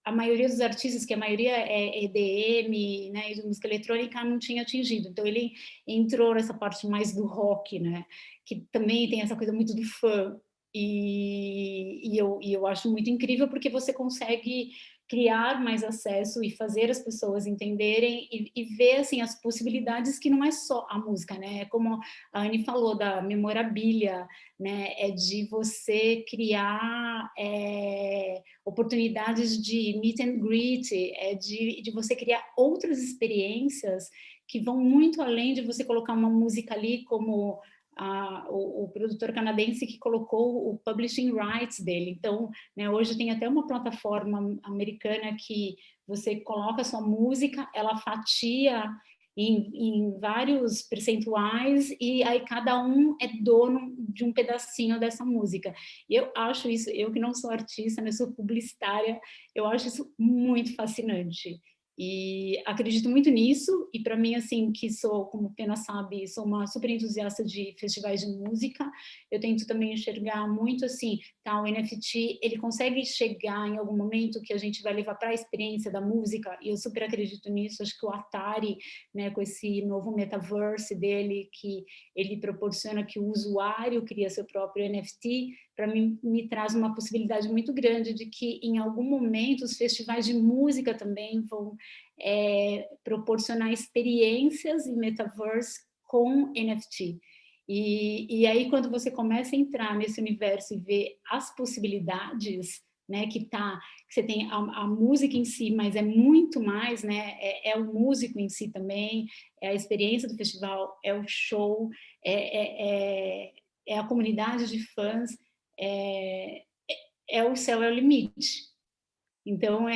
a maioria dos artistas, que a maioria é EDM, né, e de música eletrônica, não tinha atingido. Então, ele entrou nessa parte mais do rock, né, que também tem essa coisa muito do fã. E eu acho muito incrível, porque você consegue criar mais acesso e fazer as pessoas entenderem e ver, assim, as possibilidades, que não é só a música, né? É como a Anne falou, da memorabilia, né? É de você criar oportunidades de meet and greet, de você criar outras experiências que vão muito além de você colocar uma música ali, como o produtor canadense que colocou o publishing rights dele. Então, né, hoje tem até uma plataforma americana que você coloca a sua música, ela fatia em vários percentuais, e aí cada um é dono de um pedacinho dessa música. E eu acho isso, eu que não sou artista, né, sou publicitária, eu acho isso muito fascinante. E acredito muito nisso, e para mim, assim, que sou, como o Pena sabe, sou uma super entusiasta de festivais de música, eu tento também enxergar muito, assim, tá, o NFT, ele consegue chegar em algum momento que a gente vai levar para a experiência da música, e eu super acredito nisso. Acho que o Atari, né, com esse novo metaverse dele, que ele proporciona que o usuário cria seu próprio NFT, para mim, me traz uma possibilidade muito grande de que, em algum momento, os festivais de música também vão proporcionar experiências em metaverse com NFT. E aí, quando você começa a entrar nesse universo e ver as possibilidades, né, que você tem a música em si, mas é muito mais, né, é o músico em si também, é a experiência do festival, é o show, é a comunidade de fãs, o céu é o limite. Então,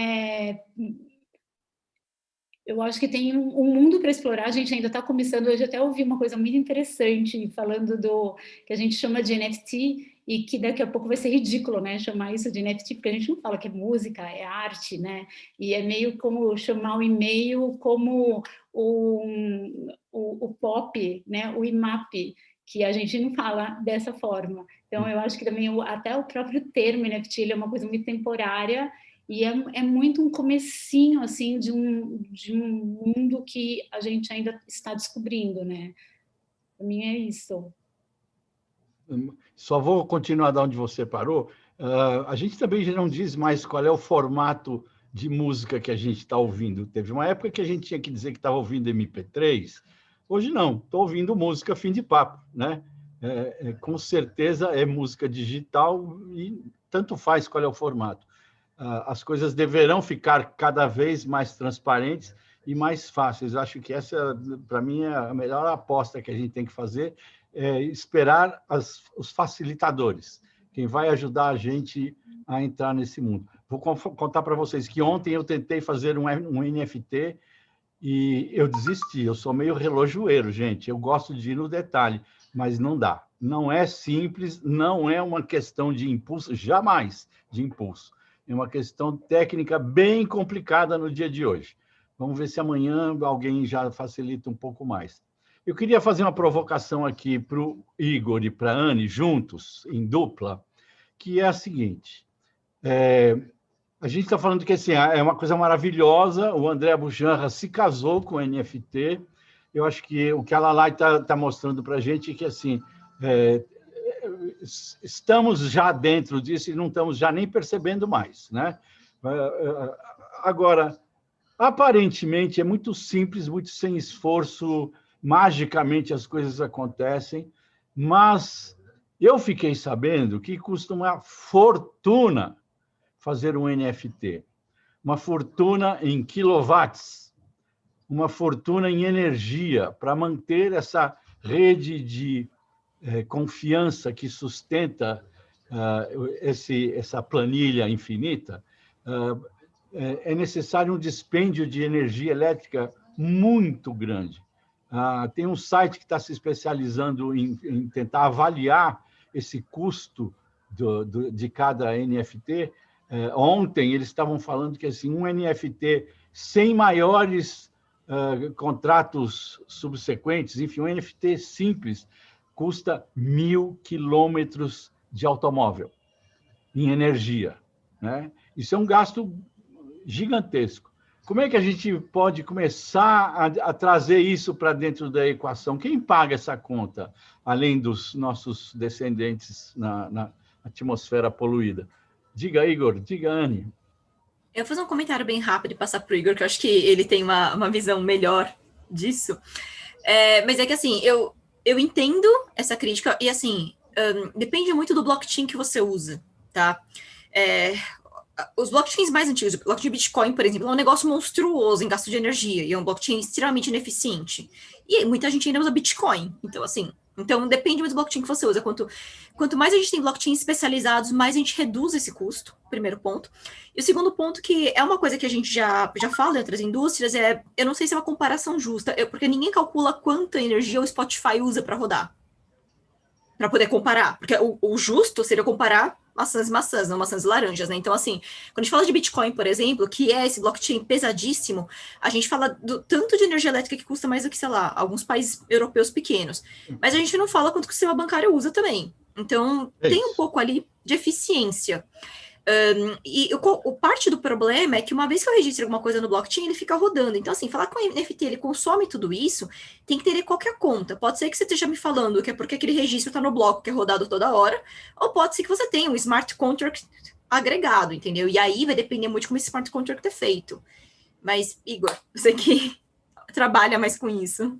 eu acho que tem um mundo para explorar. A gente ainda está começando. Hoje até ouvi uma coisa muito interessante falando do que a gente chama de NFT, e que daqui a pouco vai ser ridículo, né, chamar isso de NFT, porque a gente não fala que é música, é arte, né, e é meio como chamar o e-mail como o pop, né, o IMAP, que a gente não fala dessa forma. Então, eu acho que também até o próprio termo NFT, ele é uma coisa muito temporária, e é muito um comecinho, assim, de um mundo que a gente ainda está descobrindo, né? Para mim é isso. Só vou continuar da onde você parou. A gente também já não diz mais qual é o formato de música que a gente está ouvindo. Teve uma época que a gente tinha que dizer que estava ouvindo MP3. Hoje não, estou ouvindo música fim de papo, né? Com certeza é música digital e tanto faz qual é o formato. As coisas deverão ficar cada vez mais transparentes e mais fáceis. Acho que essa, para mim, é a melhor aposta que a gente tem que fazer, é esperar os facilitadores, quem vai ajudar a gente a entrar nesse mundo. Vou contar para vocês que ontem eu tentei fazer um NFT e eu desisti. Eu sou meio relojoeiro, gente. Eu gosto de ir no detalhe, mas não dá. Não é simples, não é uma questão de impulso, jamais de impulso. É uma questão técnica bem complicada no dia de hoje. Vamos ver se amanhã alguém já facilita um pouco mais. Eu queria fazer uma provocação aqui para o Igor e para a Anne, juntos, em dupla, que é a seguinte. A gente está falando que assim, é uma coisa maravilhosa, o André Bujanra se casou com o NFT. Eu acho que o que a Lalai está mostrando para a gente é que assim, estamos já dentro disso e não estamos já nem percebendo mais, né? Agora, aparentemente, é muito simples, muito sem esforço, magicamente as coisas acontecem, mas eu fiquei sabendo que custa uma fortuna fazer um NFT, uma fortuna em quilowatts, uma fortuna em energia para manter essa rede de confiança que sustenta essa planilha infinita. É necessário um dispêndio de energia elétrica muito grande. Tem um site que está se especializando em tentar avaliar esse custo de cada NFT. Ontem eles estavam falando que assim, um NFT sem maiores contratos subsequentes, enfim, um NFT simples, custa 1.000 quilômetros de automóvel em energia, né? Isso é um gasto gigantesco. Como é que a gente pode começar a trazer isso para dentro da equação? Quem paga essa conta, além dos nossos descendentes na atmosfera poluída? Diga, Igor, diga, Anne. Eu vou fazer um comentário bem rápido e passar para o Igor, que eu acho que ele tem uma visão melhor disso. Mas é que, assim, eu entendo essa crítica e, assim, depende muito do blockchain que você usa, tá? Os blockchains mais antigos, o blockchain Bitcoin, por exemplo, é um negócio monstruoso em gasto de energia e é um blockchain extremamente ineficiente. E muita gente ainda usa Bitcoin. Então, assim, depende muito do blockchain que você usa. Quanto mais a gente tem blockchains especializados, mais a gente reduz esse custo, primeiro ponto. E o segundo ponto, que é uma coisa que a gente já fala em outras indústrias, eu não sei se é uma comparação justa, porque ninguém calcula quanta energia o Spotify usa para rodar, para poder comparar. Porque o justo seria comparar maçãs, não maçãs e laranjas, né? Então, assim, quando a gente fala de Bitcoin, por exemplo, que é esse blockchain pesadíssimo, a gente fala do tanto de energia elétrica que custa mais do que, sei lá, alguns países europeus pequenos. Mas a gente não fala quanto que o sistema bancário usa também. Então, tem um pouco ali de eficiência. O parte do problema é que uma vez que eu registre alguma coisa no blockchain, ele fica rodando. Então, assim, falar que o NFT ele consome tudo isso, tem que ter qualquer conta. Pode ser que você esteja me falando que é porque aquele registro está no bloco, que é rodado toda hora, ou pode ser que você tenha um smart contract agregado, entendeu? E aí vai depender muito de como esse smart contract é feito. Mas, Igor, você que trabalha mais com isso.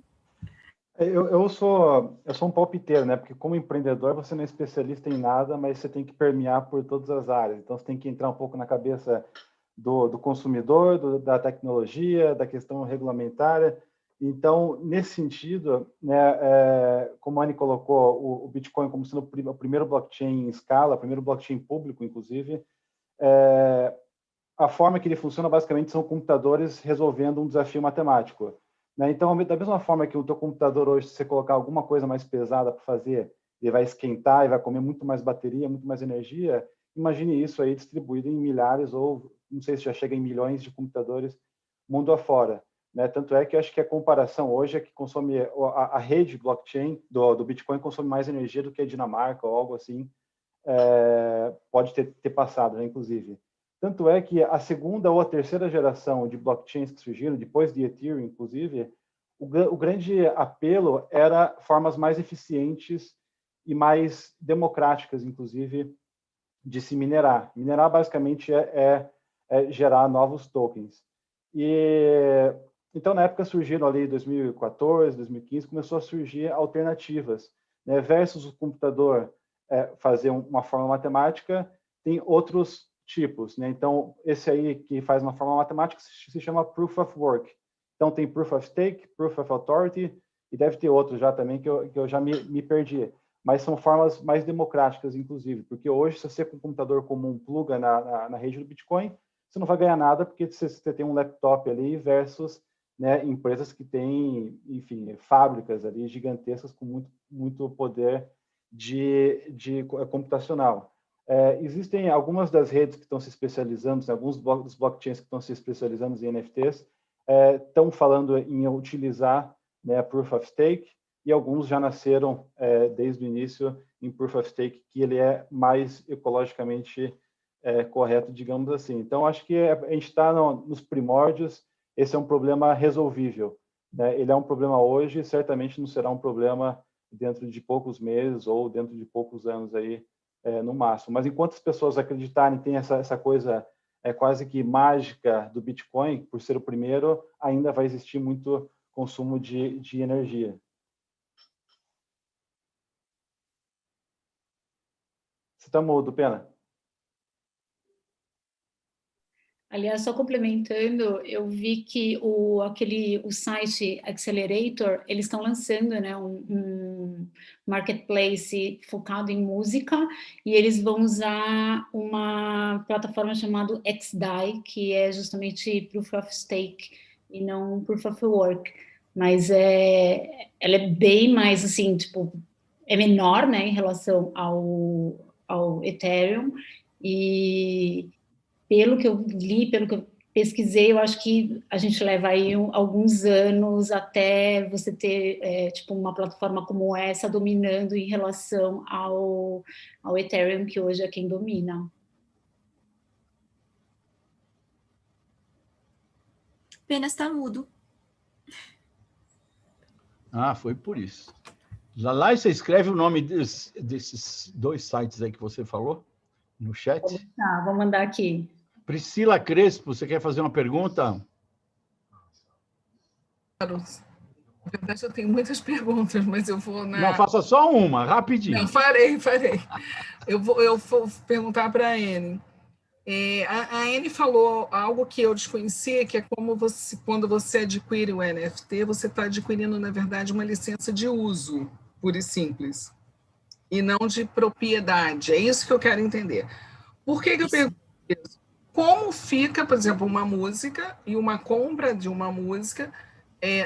Eu sou um palpiteiro, né? Porque como empreendedor você não é especialista em nada, mas você tem que permear por todas as áreas. Então você tem que entrar um pouco na cabeça do consumidor, da tecnologia, da questão regulamentária. Então, nesse sentido, né, como a Anne colocou, o Bitcoin como sendo o primeiro blockchain em escala, o primeiro blockchain público, inclusive, a forma que ele funciona basicamente são computadores resolvendo um desafio matemático. Então, da mesma forma que o teu computador hoje, se você colocar alguma coisa mais pesada para fazer, ele vai esquentar e vai comer muito mais bateria, muito mais energia, imagine isso aí distribuído em milhares ou, não sei se já chega em milhões de computadores mundo afora. Tanto é que eu acho que a comparação hoje é que consome a rede blockchain do Bitcoin consome mais energia do que a Dinamarca ou algo assim, pode ter passado, né, inclusive. Tanto é que a segunda ou a terceira geração de blockchains que surgiram, depois de Ethereum, inclusive, o grande apelo era formas mais eficientes e mais democráticas, inclusive, de se minerar. Minerar, basicamente, é gerar novos tokens. Então, na época, surgiram ali, em 2014, 2015, começou a surgir alternativas, né? Versus o computador fazer uma forma matemática, tem outros tipos, né? Então, esse aí que faz uma forma matemática se chama Proof of Work. Então, tem Proof of Stake, Proof of Authority, e deve ter outros já também que eu já me perdi. Mas são formas mais democráticas, inclusive, porque hoje, se você com um computador comum pluga na rede do Bitcoin, você não vai ganhar nada porque você tem um laptop ali versus, né, empresas que têm, enfim, fábricas ali gigantescas com muito, muito poder de computacional. Existem algumas das redes que estão se especializando, alguns dos blockchains que estão se especializando em NFTs, estão falando em utilizar, né, Proof of Stake, e alguns já nasceram desde o início em Proof of Stake, que ele é mais ecologicamente correto, digamos assim. Então, acho que a gente está nos primórdios, esse é um problema resolvível, né? Ele é um problema hoje, certamente não será um problema dentro de poucos meses ou dentro de poucos anos aí, no máximo. Mas enquanto as pessoas acreditarem, tem essa coisa quase que mágica do Bitcoin, por ser o primeiro, ainda vai existir muito consumo de energia. Você está mudo, Pena? Aliás, só complementando, eu vi que o site Accelerator, eles estão lançando, né, um marketplace focado em música, e eles vão usar uma plataforma chamada XDAI, que é justamente Proof of Stake e não Proof of Work. Mas ela é bem mais, assim, tipo, é menor, né, em relação ao Ethereum, e pelo que eu li, pelo que eu pesquisei, eu acho que a gente leva aí alguns anos até você ter tipo uma plataforma como essa dominando em relação ao Ethereum, que hoje é quem domina. Apenas está mudo. Ah, foi por isso. Lá você escreve o nome desses dois sites aí que você falou no chat? Tá, vou mandar aqui. Priscila Crespo, você quer fazer uma pergunta? Claro. Na verdade, eu tenho muitas perguntas, mas eu vou na... Não, faça só uma, rapidinho. Não, farei. Eu vou perguntar para a Anne. A Anne falou algo que eu desconhecia, que é como quando você adquire o NFT, você está adquirindo, na verdade, uma licença de uso, pura e simples, e não de propriedade. É isso que eu quero entender. Por que eu pergunto isso? Como fica, por exemplo, uma música e uma compra de uma música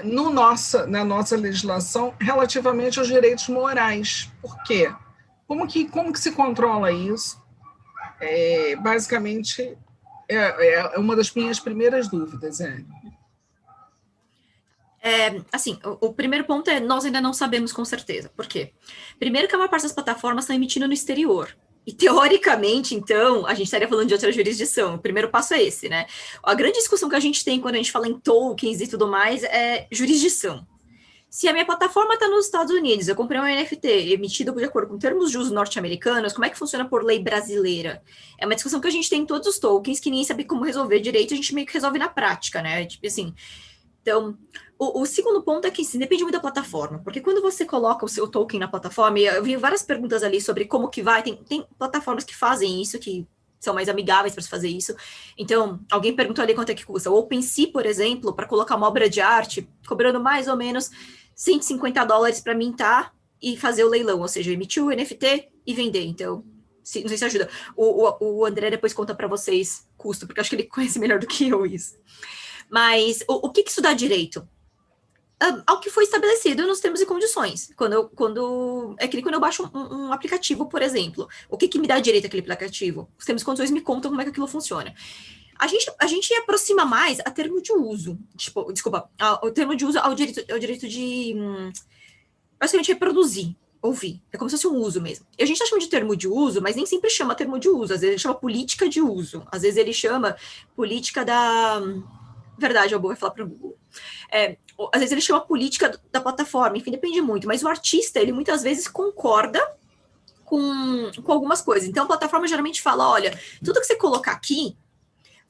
na nossa legislação relativamente aos direitos morais? Por quê? Como que se controla isso? basicamente, é uma das minhas primeiras dúvidas. Assim, o primeiro ponto é, nós ainda não sabemos com certeza. Por quê? Primeiro que a maior parte das plataformas estão emitindo no exterior. E, teoricamente, então, a gente estaria falando de outra jurisdição. O primeiro passo é esse, né? A grande discussão que a gente tem quando a gente fala em tokens e tudo mais é jurisdição. Se a minha plataforma está nos Estados Unidos, eu comprei um NFT emitido de acordo com termos de uso norte-americanos, como é que funciona por lei brasileira? É uma discussão que a gente tem em todos os tokens, que nem sabe como resolver direito, a gente meio que resolve na prática, né? Tipo assim... Então, o segundo ponto é que assim, depende muito da plataforma, porque quando você coloca o seu token na plataforma, e eu vi várias perguntas ali sobre como que vai, tem plataformas que fazem isso, que são mais amigáveis para fazer isso. Então, alguém perguntou ali quanto é que custa. O OpenSea, por exemplo, para colocar uma obra de arte, cobrando mais ou menos $150 para mintar e fazer o leilão, ou seja, emitir o NFT e vender. Então, não sei se ajuda. O André depois conta para vocês custo, porque eu acho que ele conhece melhor do que eu isso. Mas o que isso dá direito? Ao que foi estabelecido nos termos e condições. É que nem quando eu baixo um aplicativo, por exemplo. O que me dá direito àquele aplicativo? Os termos e condições me contam como é que aquilo funciona. A gente aproxima mais a termo de uso. O termo de uso ao direito de basicamente reproduzir, ouvir. É como se fosse um uso mesmo. E a gente está chamando de termo de uso, mas nem sempre chama termo de uso. Às vezes ele chama política de uso. Às vezes ele chama política da... Verdade, eu vou falar para o Google. Às vezes ele chama política da plataforma, enfim, depende muito. Mas o artista, ele muitas vezes concorda com algumas coisas. Então, a plataforma geralmente fala, olha, tudo que você colocar aqui,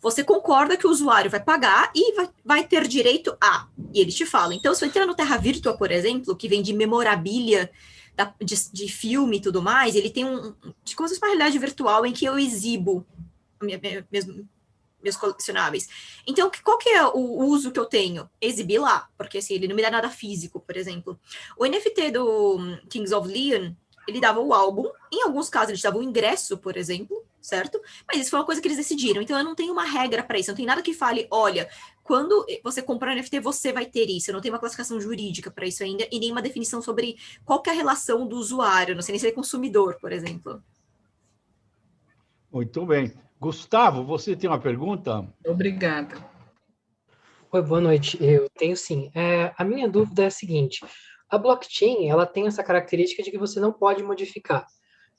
você concorda que o usuário vai pagar e vai ter direito a. E ele te fala. Então, se você entrar no Terra Virtua, por exemplo, que vem de memorabilia de filme e tudo mais, ele tem de como se fosse uma realidade virtual em que eu exibo meus colecionáveis. Então, qual que é o uso que eu tenho? Exibir lá, porque assim, ele não me dá nada físico, por exemplo. O NFT do Kings of Leon, ele dava o álbum, em alguns casos ele dava o ingresso, por exemplo, certo? Mas isso foi uma coisa que eles decidiram, então eu não tenho uma regra para isso, não tem nada que fale, olha, quando você comprar um NFT, você vai ter isso, eu não tenho uma classificação jurídica para isso ainda, e nem uma definição sobre qual que é a relação do usuário, não sei nem se ele é consumidor, por exemplo. Muito bem. Gustavo, você tem uma pergunta? Obrigada. Oi, boa noite. Eu tenho sim. A minha dúvida é a seguinte: a blockchain, ela tem essa característica de que você não pode modificar.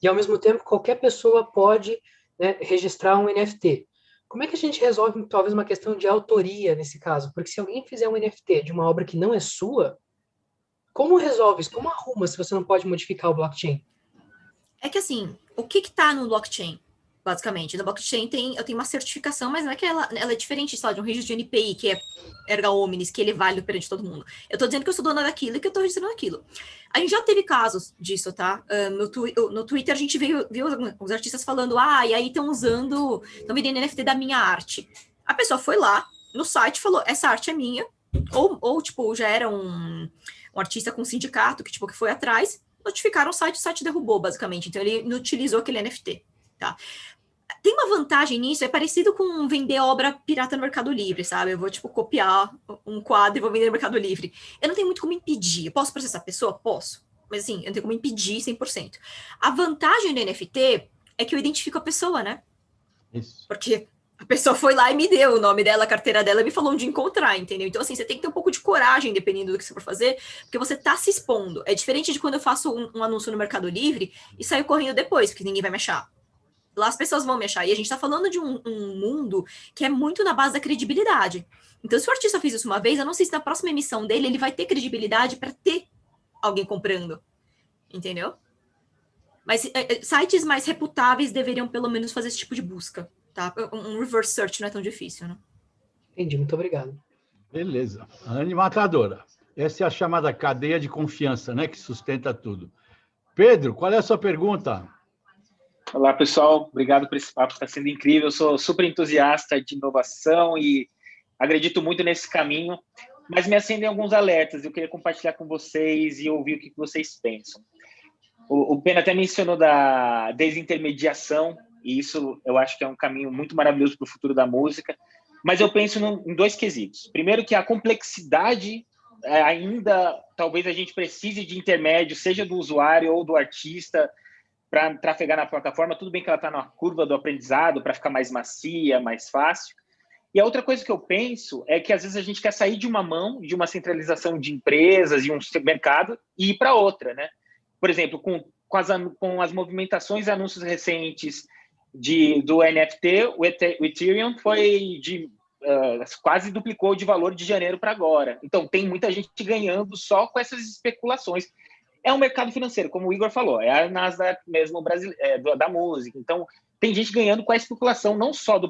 E, ao mesmo tempo, qualquer pessoa pode, né, registrar um NFT. Como é que a gente resolve, talvez, uma questão de autoria nesse caso? Porque se alguém fizer um NFT de uma obra que não é sua, como resolve isso? Como arruma se você não pode modificar o blockchain? É que, assim, o que está no blockchain? Basicamente, na blockchain eu tenho uma certificação, mas não é que ela é diferente, sei lá, de um registro de NPI, que é erga omnes, que ele é válido perante todo mundo. Eu estou dizendo que eu sou dona daquilo e que eu estou registrando aquilo. A gente já teve casos disso, tá? No Twitter a gente viu os artistas falando, e aí estão vendendo NFT da minha arte. A pessoa foi lá no site e falou, essa arte é minha, ou tipo, já era um artista com um sindicato que foi atrás, notificaram o site derrubou, basicamente. Então ele não utilizou aquele NFT, tá? Tem uma vantagem nisso, é parecido com vender obra pirata no Mercado Livre, sabe? Eu vou, copiar um quadro e vou vender no Mercado Livre. Eu não tenho muito como impedir. Eu posso processar a pessoa? Posso. Mas, assim, eu não tenho como impedir 100%. A vantagem do NFT é que eu identifico a pessoa, né? Isso. Porque a pessoa foi lá e me deu o nome dela, a carteira dela, e me falou onde encontrar, entendeu? Então, assim, você tem que ter um pouco de coragem, dependendo do que você for fazer, porque você tá se expondo. É diferente de quando eu faço um anúncio no Mercado Livre e saio correndo depois, porque ninguém vai me achar. Lá as pessoas vão me achar. E a gente está falando de um mundo que é muito na base da credibilidade. Então, se o artista fez isso uma vez, eu não sei se na próxima emissão dele ele vai ter credibilidade para ter alguém comprando. Entendeu? Mas sites mais reputáveis deveriam, pelo menos, fazer esse tipo de busca. Tá? Um reverse search não é tão difícil, né? Entendi, muito obrigado. Beleza. Anne Matadora. Essa é a chamada cadeia de confiança, né? Que sustenta tudo. Pedro, qual é a sua pergunta? Olá, pessoal. Obrigado por esse papo, está sendo incrível. Eu sou super entusiasta de inovação e acredito muito nesse caminho, mas me acendem alguns alertas. Eu queria compartilhar com vocês e ouvir o que vocês pensam. O Pena até mencionou da desintermediação, e isso eu acho que é um caminho muito maravilhoso para o futuro da música, mas eu penso em dois quesitos. Primeiro, que a complexidade ainda, talvez a gente precise de intermédio, seja do usuário ou do artista, para trafegar na plataforma. Tudo bem que ela está na curva do aprendizado para ficar mais macia, mais fácil. E a outra coisa que eu penso é que às vezes a gente quer sair de uma mão, de uma centralização de empresas e um mercado, e ir para outra, né? Por exemplo, com as movimentações e anúncios recentes do NFT, o Ethereum quase duplicou de valor de janeiro para agora. Então, tem muita gente ganhando só com essas especulações. É um mercado financeiro, como o Igor falou, é a Nasdaq mesmo da música. Então, tem gente ganhando com a especulação não só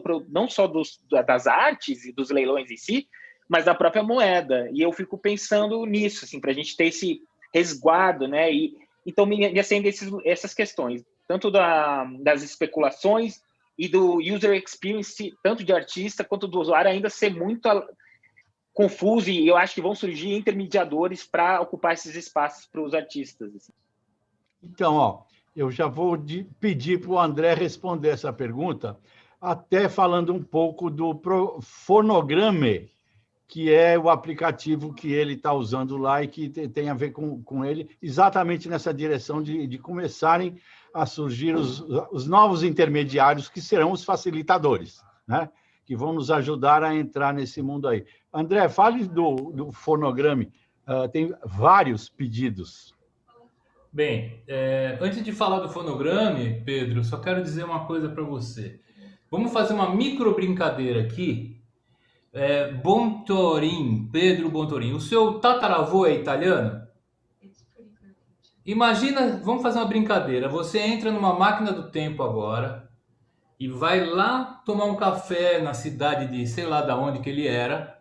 das artes e dos leilões em si, mas da própria moeda. E eu fico pensando nisso, assim, para a gente ter esse resguardo, né? Então, me acendem essas questões, tanto das especulações e do user experience, tanto de artista quanto do usuário, ainda ser muito confuso, e eu acho que vão surgir intermediadores para ocupar esses espaços para os artistas. Assim. Então, eu já vou pedir para o André responder essa pergunta, até falando um pouco do Fonograme, que é o aplicativo que ele está usando lá e que tem a ver com ele, exatamente nessa direção de começarem a surgir os novos intermediários, que serão os facilitadores, né? Que vão nos ajudar a entrar nesse mundo aí. André, fale do Fonograme. Tem vários pedidos. Bem, antes de falar do Fonograme, Pedro, só quero dizer uma coisa para você. Vamos fazer uma micro brincadeira aqui. Bontorin, Pedro Bontorin, o seu tataravô é italiano? Imagina, vamos fazer uma brincadeira. Você entra numa máquina do tempo agora e vai lá tomar um café na cidade de sei lá da onde que ele era.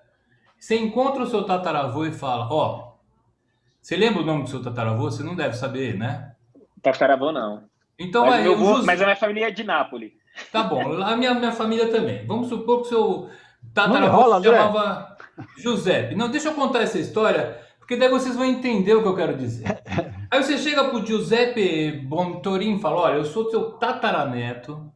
Você encontra o seu tataravô e fala, você lembra o nome do seu tataravô? Você não deve saber, né? Tataravô não. Então, mas a minha família é de Nápoles. Tá bom, a minha família também. Vamos supor que o seu tataravô se chamava Giuseppe. Não, deixa eu contar essa história, porque daí vocês vão entender o que eu quero dizer. Aí você chega pro Giuseppe Bontorin e fala, olha, eu sou seu tataraneto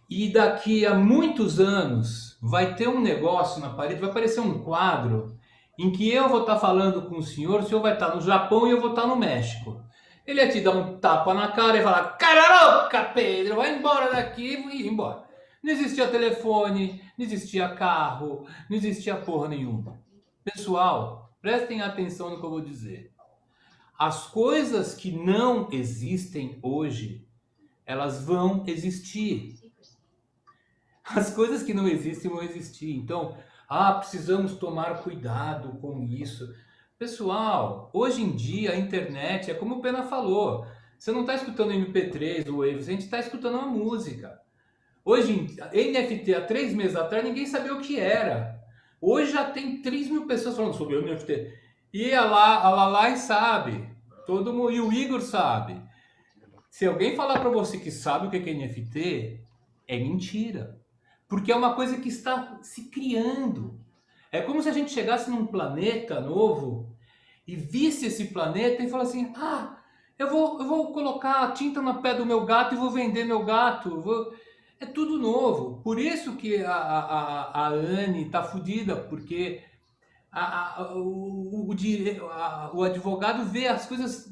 e daqui a muitos anos vai ter um negócio na parede, vai aparecer um quadro em que eu vou estar falando com o senhor vai estar no Japão e eu vou estar no México. Ele ia te dar um tapa na cara e falar, cara louca, Pedro, vai embora daqui e ir embora. Não existia telefone, não existia carro, não existia porra nenhuma. Pessoal, prestem atenção no que eu vou dizer. As coisas que não existem hoje, elas vão existir. As coisas que não existem vão existir. Então, precisamos tomar cuidado com isso. Pessoal, hoje em dia a internet é como o Pena falou. Você não está escutando MP3 ou Waves, a gente está escutando uma música. Hoje, NFT, há 3 meses atrás, ninguém sabia o que era. Hoje já tem 3 mil pessoas falando sobre NFT. E a Lalai sabe. Todo mundo, e o Igor sabe. Se alguém falar para você que sabe o que é NFT, é mentira. Porque é uma coisa que está se criando. É como se a gente chegasse num planeta novo e visse esse planeta e falasse assim, eu vou colocar a tinta no pé do meu gato e vou vender meu gato. É tudo novo. Por isso que a Anne está fodida, porque o advogado vê as coisas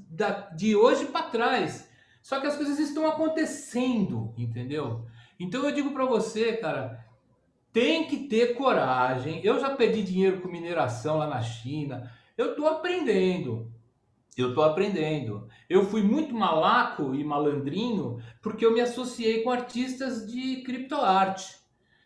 de hoje para trás. Só que as coisas estão acontecendo, entendeu? Então eu digo para você, cara, tem que ter coragem. Eu já perdi dinheiro com mineração lá na China. Eu estou aprendendo. Eu fui muito malaco e malandrinho porque eu me associei com artistas de criptoarte.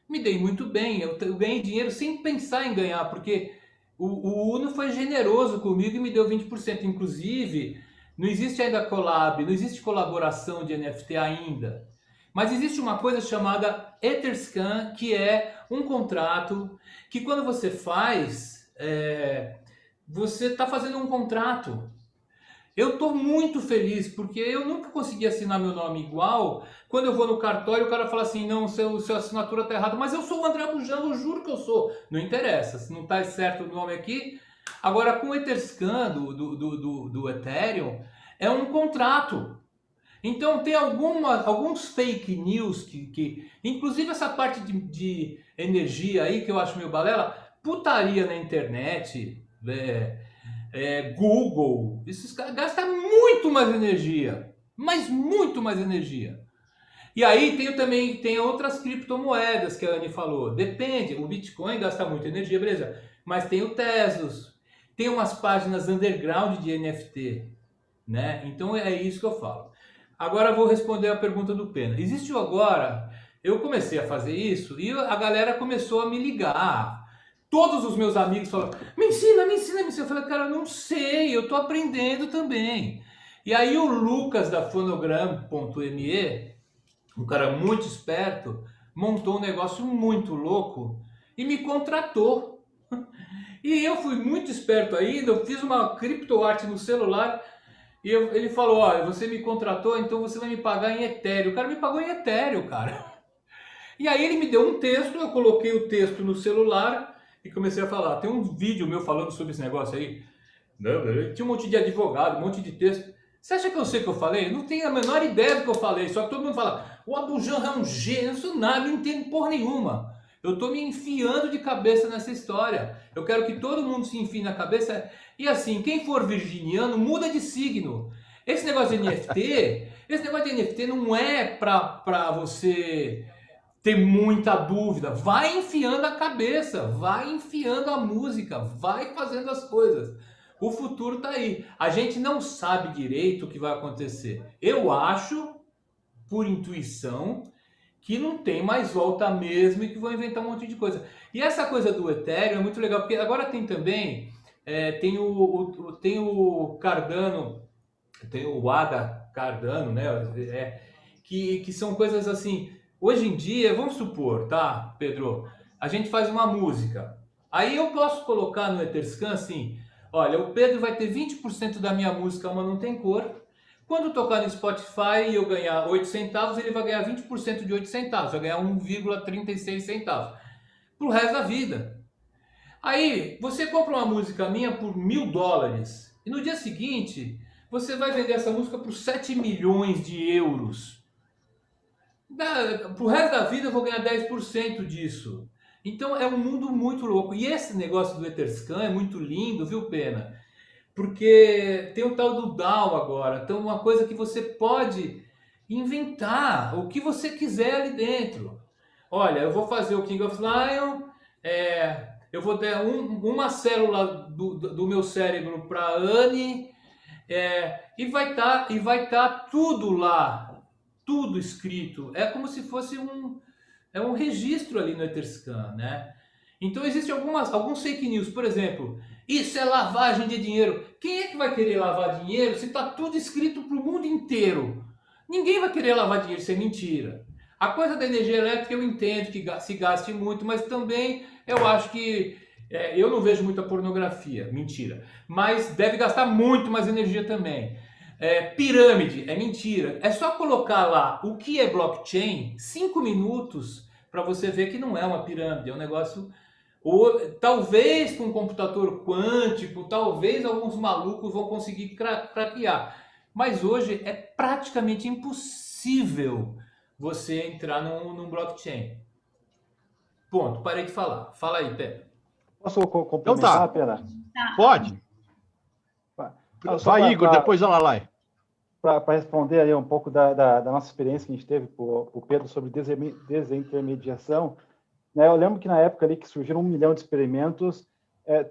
Me dei muito bem. Eu ganhei dinheiro sem pensar em ganhar, porque o Uno foi generoso comigo e me deu 20%. Inclusive, não existe ainda collab, não existe colaboração de NFT ainda. Mas existe uma coisa chamada Etherscan, que é um contrato que quando você faz, você está fazendo um contrato. Eu estou muito feliz, porque eu nunca consegui assinar meu nome igual. Quando eu vou no cartório, o cara fala assim, não, sua assinatura está errada. Mas eu sou o André Bujanra, eu juro que eu sou. Não interessa, se não está certo o nome aqui. Agora, com o Etherscan do Ethereum, é um contrato. Então, tem alguns fake news que... Inclusive, essa parte de energia aí, que eu acho meio balela, putaria na internet... Google, esses caras gastam muito mais energia. mas muito mais energia. E aí tem outras criptomoedas que a Anne falou. Depende, o Bitcoin gasta muita energia, beleza. Mas tem o Tesos, tem umas páginas underground de NFT, né? Então é isso que eu falo. Agora eu vou responder a pergunta do Pena. Existiu agora, eu comecei a fazer isso e a galera começou a me ligar. Todos os meus amigos falaram, me ensina, me ensina, me ensina. Eu falei, cara, eu não sei, eu tô aprendendo também. E aí o Lucas da Phonogram.me, um cara muito esperto, montou um negócio muito louco e me contratou. E eu fui muito esperto ainda, eu fiz uma criptoarte no celular e ele falou, olha, você me contratou, então você vai me pagar em Ethereum. O cara me pagou em Ethereum, cara. E aí ele me deu um texto, eu coloquei o texto no celular e comecei a falar. Tem um vídeo meu falando sobre esse negócio aí. Tinha um monte de advogado, um monte de texto. Você acha que eu sei o que eu falei? Não tenho a menor ideia do que eu falei, só que todo mundo fala, o Abu Janra é um gênio, eu sou nada, não entendo porra nenhuma. Eu estou me enfiando de cabeça nessa história. Eu quero que todo mundo se enfie na cabeça. E assim, quem for virginiano, muda de signo. Esse negócio de NFT não é para você ter muita dúvida. Vai enfiando a cabeça, vai enfiando a música, vai fazendo as coisas. O futuro está aí. A gente não sabe direito o que vai acontecer. Eu acho, por intuição, que não tem mais volta mesmo e que vão inventar um monte de coisa. E essa coisa do Ethereum é muito legal, porque agora tem também, tem o Cardano, tem o ADA Cardano, né? Que são coisas assim, hoje em dia, vamos supor, tá, Pedro? A gente faz uma música. Aí eu posso colocar no Etherscan assim, olha, o Pedro vai ter 20% da minha música, mas não tem cor. Quando tocar no Spotify e eu ganhar 8 centavos, ele vai ganhar 20% de 8 centavos, vai ganhar 1,36 centavos pro resto da vida. Aí, você compra uma música minha por $1.000 e no dia seguinte, você vai vender essa música por 7 milhões de euros. Pro resto da vida eu vou ganhar 10% disso. Então é um mundo muito louco. E esse negócio do Etherscan é muito lindo, viu, Pena? Porque tem o tal do DAO agora, então uma coisa que você pode inventar o que você quiser ali dentro. Olha, eu vou fazer o King of Lion, eu vou dar uma célula do meu cérebro para a Anne, e vai tá tudo lá, tudo escrito. É como se fosse um registro ali no Etherscan, né? Então existem alguns fake news, por exemplo, isso é lavagem de dinheiro. Quem é que vai querer lavar dinheiro se está tudo escrito para o mundo inteiro? Ninguém vai querer lavar dinheiro, isso é mentira. A coisa da energia elétrica eu entendo que se gaste muito, mas também eu acho que eu não vejo muita pornografia, mentira. Mas deve gastar muito mais energia também. Pirâmide, é mentira. É só colocar lá o que é blockchain, 5 minutos, para você ver que não é uma pirâmide, é um negócio... Ou talvez com um computador quântico, talvez alguns malucos vão conseguir craquear. Mas hoje é praticamente impossível você entrar num blockchain. Ponto, parei de falar. Fala aí, Pedro. Posso complementar, Pena? Pode. Vai, Igor, depois a Lalai. Para responder aí um pouco da nossa experiência que a gente teve com o Pedro sobre desintermediação, né, eu lembro que na época ali que surgiram 1 milhão de experimentos,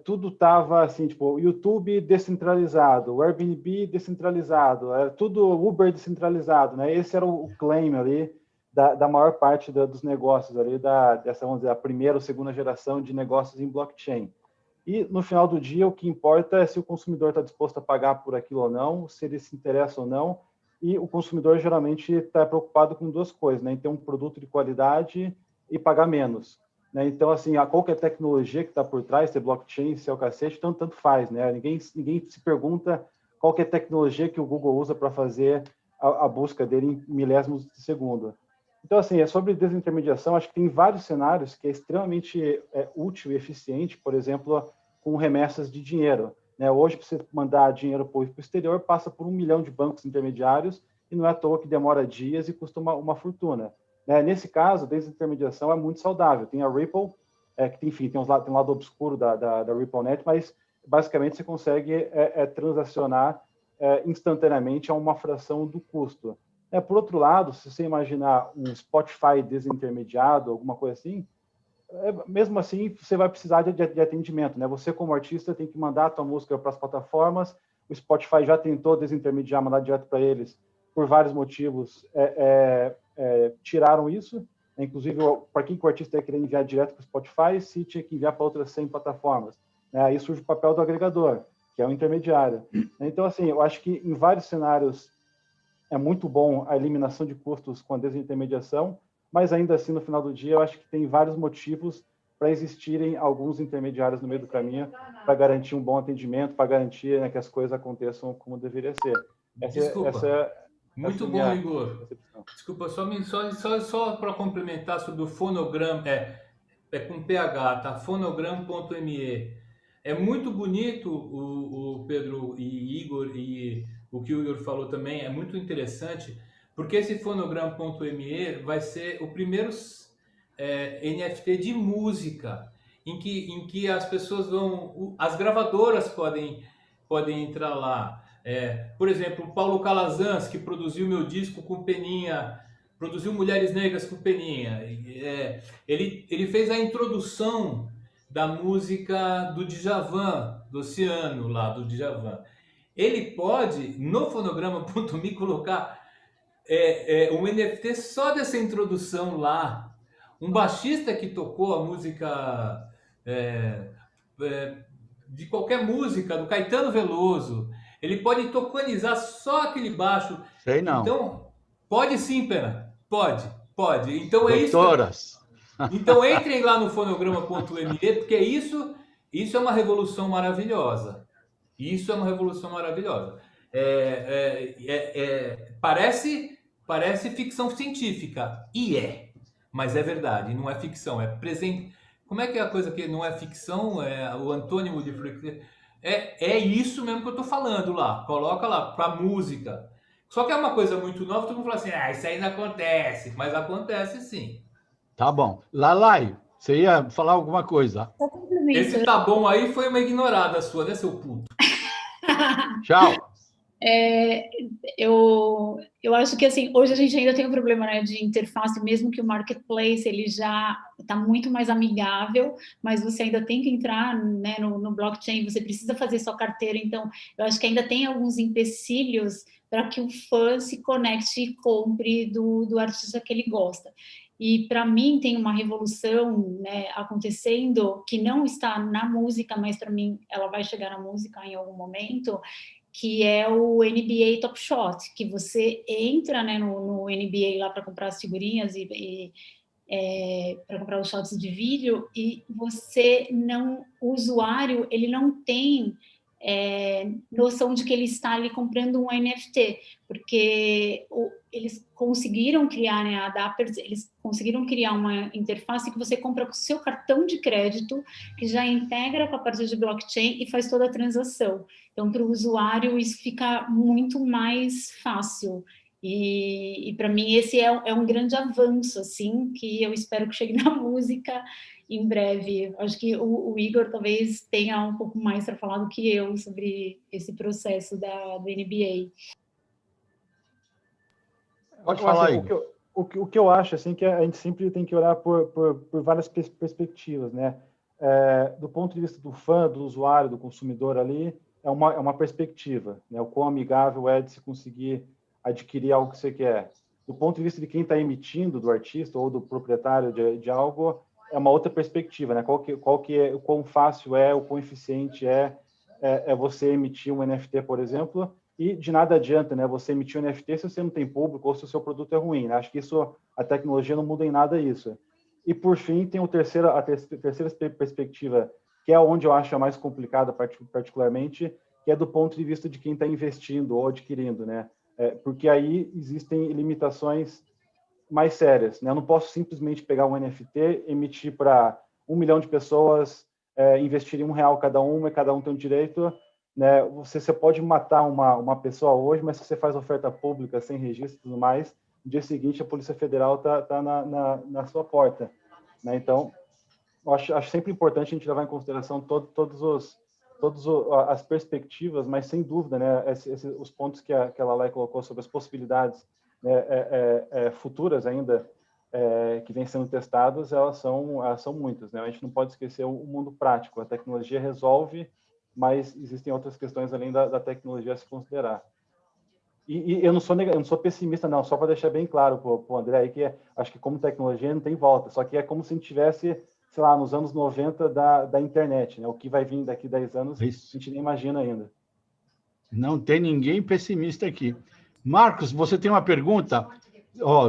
tudo estava assim, tipo, o YouTube descentralizado, o Airbnb descentralizado, tudo Uber descentralizado, né? Esse era o claim ali da maior parte dos negócios ali, dessa, vamos dizer, a primeira ou segunda geração de negócios em blockchain. E, no final do dia, o que importa é se o consumidor está disposto a pagar por aquilo ou não, se ele se interessa ou não, e o consumidor geralmente está preocupado com 2 coisas, né? Em ter um produto de qualidade e pagar menos, né? Então, assim, qualquer tecnologia que está por trás, se é blockchain, se é o cacete, tanto faz, né? Ninguém se pergunta qual que é a tecnologia que o Google usa para fazer a busca dele em milésimos de segundo. Então, assim, sobre desintermediação, acho que tem vários cenários que é extremamente útil e eficiente, por exemplo, com remessas de dinheiro, né? Hoje, para você mandar dinheiro para o exterior, passa por 1 milhão de bancos intermediários e não é à toa que demora dias e custa uma fortuna. Nesse caso, a desintermediação é muito saudável. Tem a Ripple, que enfim, tem um lado obscuro da RippleNet, mas basicamente você consegue transacionar instantaneamente a uma fração do custo. Por outro lado, se você imaginar um Spotify desintermediado, alguma coisa assim, mesmo assim, você vai precisar de atendimento, né? Você, como artista, tem que mandar a tua música para as plataformas. O Spotify já tentou desintermediar, mandar direto para eles, por vários motivos, tiraram isso. Inclusive, para quem que o artista ia querer enviar direto para o Spotify, se tinha que enviar para outras 100 plataformas. Aí surge o papel do agregador, que é o intermediário. Então, assim, eu acho que em vários cenários é muito bom a eliminação de custos com a desintermediação, mas ainda assim, no final do dia, eu acho que tem vários motivos para existirem alguns intermediários no meio do caminho para garantir um bom atendimento, para garantir, né, que as coisas aconteçam como deveria ser. Desculpa. Muito bom, Igor. Percepção. Desculpa, só para complementar sobre o fonograma, com PH, tá? Fonogram.me. É muito bonito o Pedro e Igor, e o que o Igor falou também é muito interessante, porque esse Fonogram.me vai ser o primeiro NFT de música, em que as pessoas as gravadoras podem entrar lá. Por exemplo, o Paulo Calazans, que produziu meu disco com Peninha, produziu Mulheres Negras com Peninha. Ele fez a introdução da música do Djavan, do Oceano, lá do Djavan. Ele pode, no fonograma.me, colocar um NFT só dessa introdução lá. Um baixista que tocou a música de qualquer música, do Caetano Veloso, ele pode tokenizar só aquele baixo. Sei não. Então, pode sim, Pena. Pode. Então Doutoras. Então entrem lá no fonograma.me, porque isso é uma revolução maravilhosa. Isso é uma revolução maravilhosa. Parece ficção científica, mas é verdade, não é ficção, é presente. Como é que é a coisa que não é ficção, é o antônimo de ficção? É isso mesmo que eu estou falando lá, coloca lá, para música. Só que é uma coisa muito nova, todo mundo fala assim, isso aí não acontece, mas acontece sim. Tá bom. Lalai, você ia falar alguma coisa? Esse tá bom aí foi uma ignorada sua, né, seu puto? Tchau. Eu acho que, assim, hoje a gente ainda tem um problema, né, de interface, mesmo que o marketplace ele já está muito mais amigável, mas você ainda tem que entrar, né, no blockchain, você precisa fazer sua carteira, então eu acho que ainda tem alguns empecilhos para que o fã se conecte e compre do artista que ele gosta. E, para mim, tem uma revolução, né, acontecendo que não está na música, mas, para mim, ela vai chegar na música em algum momento, que é o NBA Top Shot, que você entra, né, no NBA lá para comprar as figurinhas e para comprar os shots de vídeo, e o usuário, ele não tem noção de que ele está ali comprando um NFT, porque eles conseguiram criar, né, adapters, eles conseguiram criar uma interface que você compra com o seu cartão de crédito, que já integra com a parte de blockchain e faz toda a transação. Então, para o usuário, isso fica muito mais fácil. E para mim, esse é um grande avanço, assim, que eu espero que chegue na música em breve. Acho que o Igor talvez tenha um pouco mais para falar do que eu sobre esse processo do NBA. Pode falar, assim, Igor. O que eu acho, assim, que a gente sempre tem que olhar por várias perspectivas, né? Do ponto de vista do fã, do usuário, do consumidor ali, é uma perspectiva, né? O quão amigável é de se conseguir adquirir algo que você quer. Do ponto de vista de quem está emitindo, do artista ou do proprietário de algo, é uma outra perspectiva, né? Qual que é, o quão fácil o quão eficiente é você emitir um NFT, por exemplo, e de nada adianta, né? Você emitir um NFT se você não tem público ou se o seu produto é ruim, né? Acho que a tecnologia não muda em nada isso. E, por fim, tem a terceira perspectiva, que é onde eu acho a mais complicada, particularmente, que é do ponto de vista de quem está investindo ou adquirindo, né? Porque aí existem limitações mais sérias, né? Eu não posso simplesmente pegar um NFT, emitir para 1 milhão de pessoas, investir em R$1 cada uma, e cada um tem o direito, né? Você pode matar uma pessoa hoje, mas se você faz oferta pública sem registro e tudo mais, no dia seguinte a Polícia Federal tá na sua porta, né? Então, eu acho sempre importante a gente levar em consideração todos todas as perspectivas, mas sem dúvida, né, os pontos que a Lalai colocou sobre as possibilidades, né, futuras ainda, que vêm sendo testadas, elas são muitas, né? A gente não pode esquecer o mundo prático. A tecnologia resolve, mas existem outras questões além da tecnologia a se considerar. E eu não sou pessimista, não, só para deixar bem claro para o André aí, que acho que como tecnologia não tem volta, só que é como se a gente tivesse, sei lá, nos anos 90 da internet, né? O que vai vir daqui 10 anos, Isso. a gente nem imagina ainda. Não tem ninguém pessimista aqui. Marcos, você tem uma pergunta?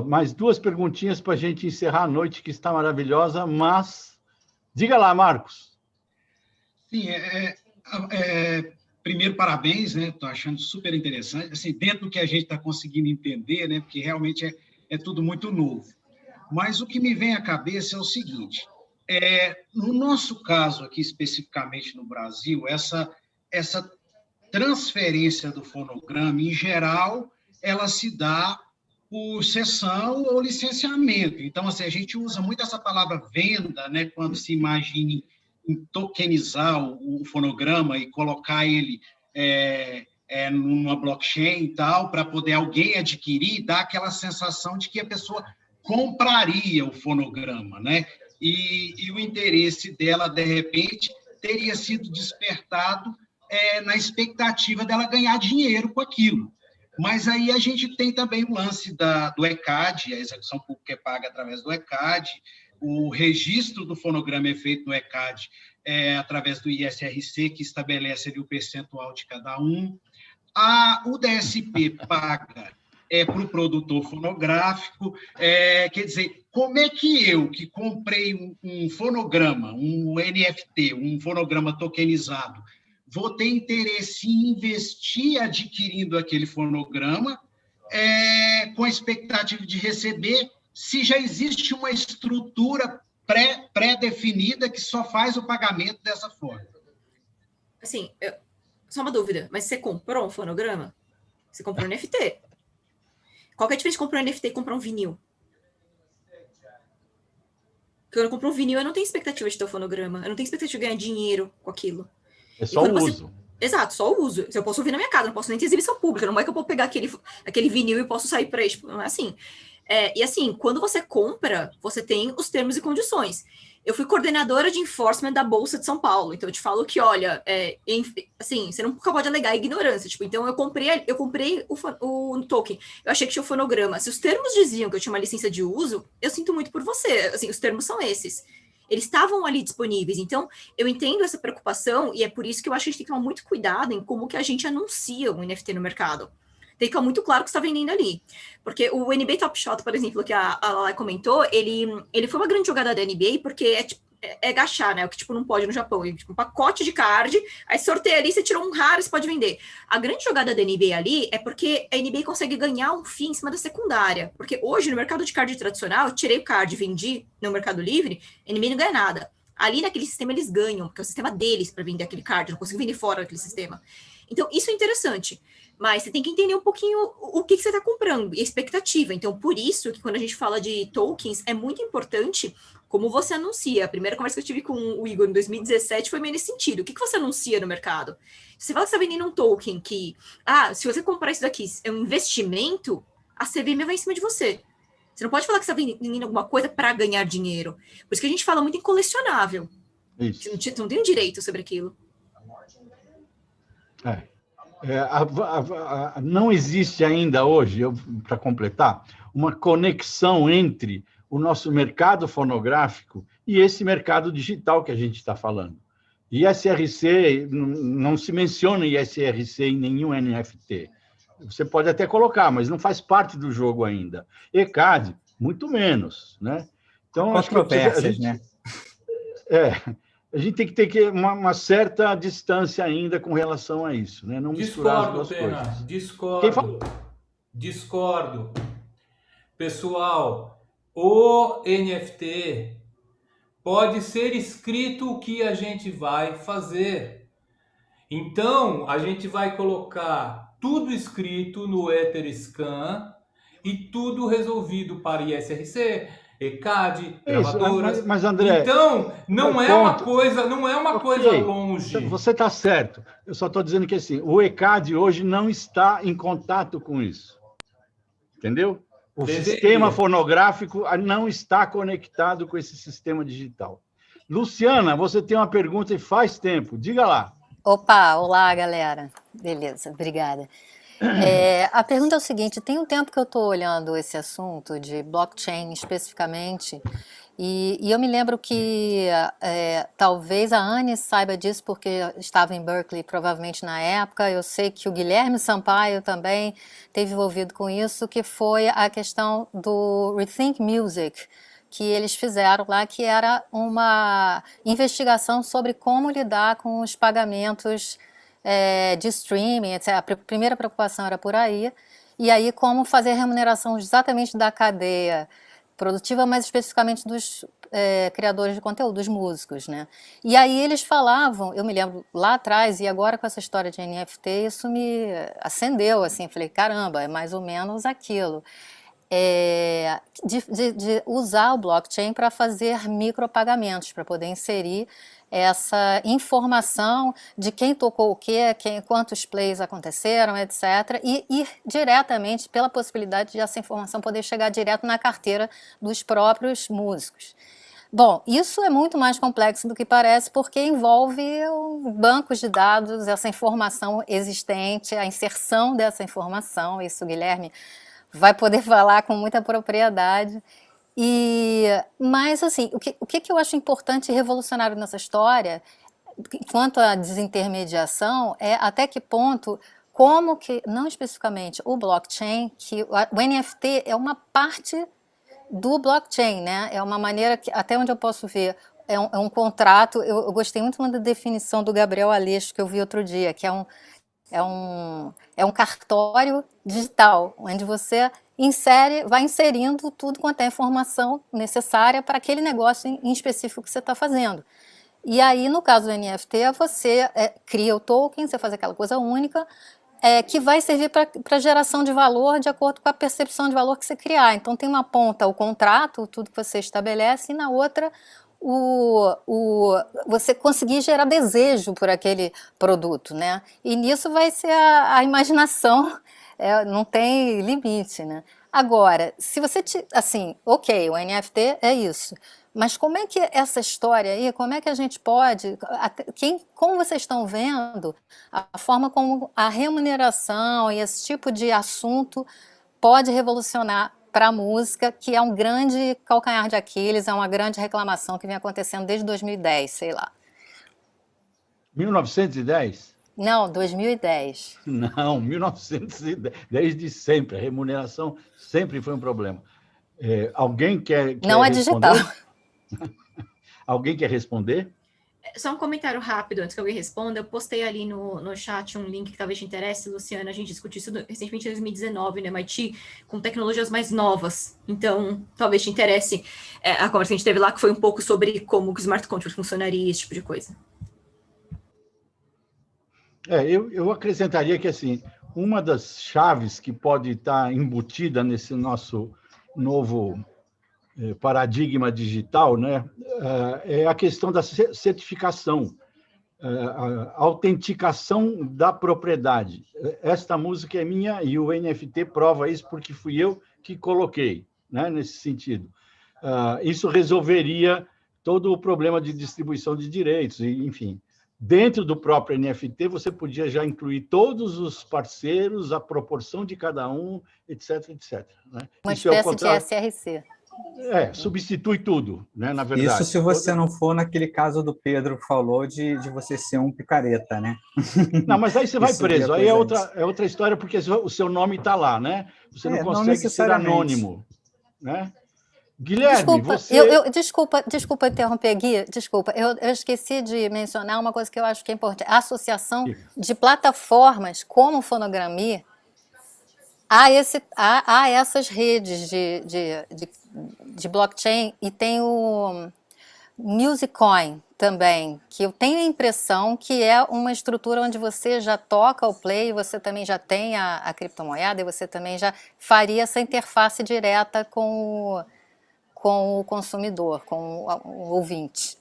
Mais 2 perguntinhas para a gente encerrar a noite, que está maravilhosa, mas... Diga lá, Marcos. Sim, primeiro, parabéns, né? Estou achando super interessante, assim, dentro do que a gente está conseguindo entender, né? Porque realmente é tudo muito novo. Mas o que me vem à cabeça é o seguinte, no nosso caso aqui, especificamente no Brasil, essa transferência do fonograma, em geral, ela se dá por cessão ou licenciamento. Então, assim, a gente usa muito essa palavra venda, né? Quando se imagina em tokenizar o fonograma e colocar ele numa blockchain e tal, para poder alguém adquirir, dar aquela sensação de que a pessoa compraria o fonograma, né? E o interesse dela, de repente, teria sido despertado na expectativa dela ganhar dinheiro com aquilo. Mas aí a gente tem também o lance do ECAD, a execução pública é paga através do ECAD, o registro do fonograma é feito no ECAD através do ISRC, que estabelece ali o percentual de cada um. O DSP paga para o produtor fonográfico. Quer dizer, como é que eu, que comprei um fonograma, um NFT, um fonograma tokenizado, vou ter interesse em investir adquirindo aquele fonograma com a expectativa de receber, se já existe uma estrutura pré-definida que só faz o pagamento dessa forma? Assim, só uma dúvida, mas você comprou um fonograma? Você comprou um NFT? Qual que é a diferença de comprar um NFT e comprar um vinil? Porque quando eu compro um vinil, eu não tenho expectativa de ter um fonograma, eu não tenho expectativa de ganhar dinheiro com aquilo. É só o uso. Exato, só o uso. Eu posso ouvir na minha casa, não posso nem ter exibição pública, não é que eu vou pegar aquele vinil e posso sair por aí, tipo, não é assim. E assim, quando você compra, você tem os termos e condições. Eu fui coordenadora de enforcement da Bolsa de São Paulo, então eu te falo que, olha, assim, você nunca pode alegar ignorância, tipo, então eu comprei o token, eu achei que tinha o fonograma. Se os termos diziam que eu tinha uma licença de uso, eu sinto muito por você, assim, os termos são esses. Eles estavam ali disponíveis, então eu entendo essa preocupação e é por isso que eu acho que a gente tem que tomar muito cuidado em como que a gente anuncia um NFT no mercado. Tem que ficar muito claro o que você está vendendo ali. Porque o NBA Top Shot, por exemplo, que a Lalai comentou, ele foi uma grande jogada da NBA porque é gachar, né? O que, tipo, não pode no Japão. Tipo, um pacote de card, aí sorteia ali, você tirou um raro, você pode vender. A grande jogada da NBA ali é porque a NBA consegue ganhar um FII em cima da secundária. Porque hoje, no mercado de card tradicional, eu tirei o card, vendi no Mercado Livre, a NBA não ganha nada. Ali naquele sistema eles ganham, porque é o sistema deles para vender aquele card, eu não consigo vender fora daquele sistema. Então, isso é interessante. Mas você tem que entender um pouquinho o que você está comprando e a expectativa. Então, por isso que quando a gente fala de tokens, é muito importante como você anuncia. A primeira conversa que eu tive com o Igor em 2017 foi meio nesse sentido. O que você anuncia no mercado? Se você fala que você está vendendo um token que, se você comprar isso daqui é um investimento, a CVM vai em cima de você. Você não pode falar que você está vendendo alguma coisa para ganhar dinheiro. Por isso que a gente fala muito em colecionável. Isso. Você não tem um direito sobre aquilo. Não existe ainda hoje, para completar, uma conexão entre o nosso mercado fonográfico e esse mercado digital que a gente está falando. ISRC, não se menciona ISRC em nenhum NFT. Você pode até colocar, mas não faz parte do jogo ainda. ECAD, muito menos, né? Então, acho que né? A gente tem que ter uma certa distância ainda com relação a isso, né? Não misturar as duas coisas. Discordo. Pessoal, o NFT pode ser escrito o que a gente vai fazer. Então, a gente vai colocar tudo escrito no Etherscan e tudo resolvido para ISRC. ECAD, Isso, gravadoras. mas André, Então, não é uma coisa Ok, longe. você está certo. Eu só estou dizendo que assim, o ECAD hoje não está em contato com isso. Entendeu? O sistema fonográfico não está conectado com esse sistema digital. Luciana, você tem uma pergunta e faz tempo. Diga lá. Opa, olá, galera. Beleza, obrigada. A pergunta é o seguinte: tem um tempo que eu estou olhando esse assunto de blockchain especificamente, e eu me lembro que talvez a Anne saiba disso porque estava em Berkeley provavelmente na época. Eu sei que o Guilherme Sampaio também esteve envolvido com isso, que foi a questão do Rethink Music, que eles fizeram lá, que era uma investigação sobre como lidar com os pagamentos de streaming, etc. A primeira preocupação era por aí, e aí como fazer a remuneração exatamente da cadeia produtiva, mas especificamente dos criadores de conteúdo, dos músicos, né? E aí eles falavam, eu me lembro lá atrás, e agora com essa história de NFT, isso me acendeu, assim, falei, caramba, é mais ou menos aquilo. De usar o blockchain para fazer micropagamentos, para poder inserir essa informação de quem tocou o quê, quantos plays aconteceram, etc. E ir diretamente pela possibilidade de essa informação poder chegar direto na carteira dos próprios músicos. Bom, isso é muito mais complexo do que parece, porque envolve bancos de dados, essa informação existente, a inserção dessa informação, isso o Guilherme vai poder falar com muita propriedade. Mas, assim, o que eu acho importante e revolucionário nessa história, quanto à desintermediação, é até que ponto, como que, não especificamente o blockchain, que o NFT é uma parte do blockchain, né? É uma maneira que, até onde eu posso ver, é um contrato. Eu gostei muito da definição do Gabriel Aleixo, que eu vi outro dia, que é um cartório digital, onde você vai inserindo tudo quanto é informação necessária para aquele negócio em específico que você está fazendo. E aí, no caso do NFT, você cria o token, você faz aquela coisa única, que vai servir para geração de valor de acordo com a percepção de valor que você criar. Então, tem uma ponta o contrato, tudo que você estabelece, e na outra você conseguir gerar desejo por aquele produto, né? E nisso vai ser a imaginação, não tem limite, né? Agora, se você, assim, ok, o NFT é isso, mas como é que essa história aí, como é que a gente pode, como vocês estão vendo, a forma como a remuneração e esse tipo de assunto pode revolucionar para a música, que é um grande calcanhar de Aquiles, é uma grande reclamação que vem acontecendo desde 2010, sei lá. 1910? Não, 2010. Não, 1910, desde sempre. A remuneração sempre foi um problema. Alguém quer não é responder? Digital. Alguém quer responder? Só um comentário rápido antes que alguém responda. Eu postei ali no chat um link que talvez te interesse, Luciana. A gente discutiu isso recentemente em 2019 no MIT, com tecnologias mais novas. Então, talvez te interesse a conversa que a gente teve lá, que foi um pouco sobre como o smart contract funcionaria, esse tipo de coisa. Eu acrescentaria que, assim, uma das chaves que pode estar embutida nesse nosso novo paradigma digital, né, é a questão da certificação, a autenticação da propriedade. Esta música é minha e o NFT prova isso porque fui eu que coloquei, né, nesse sentido. Isso resolveria todo o problema de distribuição de direitos, enfim. Dentro do próprio NFT, você podia já incluir todos os parceiros, a proporção de cada um, etc, etc. Né? Uma espécie de SRC. Substitui tudo, né, na verdade. Isso se você não for naquele caso do Pedro falou de você ser um picareta, né? Não, mas aí você vai preso. Aí é outra história, porque o seu nome está lá, né? Você não consegue ser anônimo, né? Guilherme, desculpa, desculpa interromper, Gui, desculpa, eu esqueci de mencionar uma coisa que eu acho que é importante. A associação de plataformas como o Fonogrammy há essas redes de blockchain, e tem o Musiccoin também, que eu tenho a impressão que é uma estrutura onde você já toca o play, você também já tem a criptomoeda, e você também já faria essa interface direta com com o consumidor, com o ouvinte.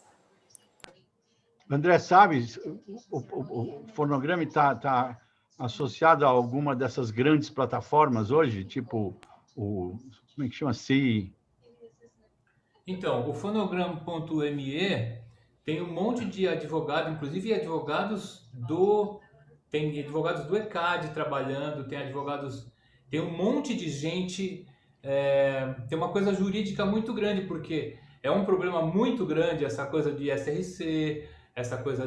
André, sabe, o Fonograma está associado a alguma dessas grandes plataformas hoje, tipo como é que chama? Então, o Fonogram.me tem um monte de advogados, inclusive tem advogados do ECAD trabalhando, tem um monte de gente, tem uma coisa jurídica muito grande, porque é um problema muito grande essa coisa de SRC, essa coisa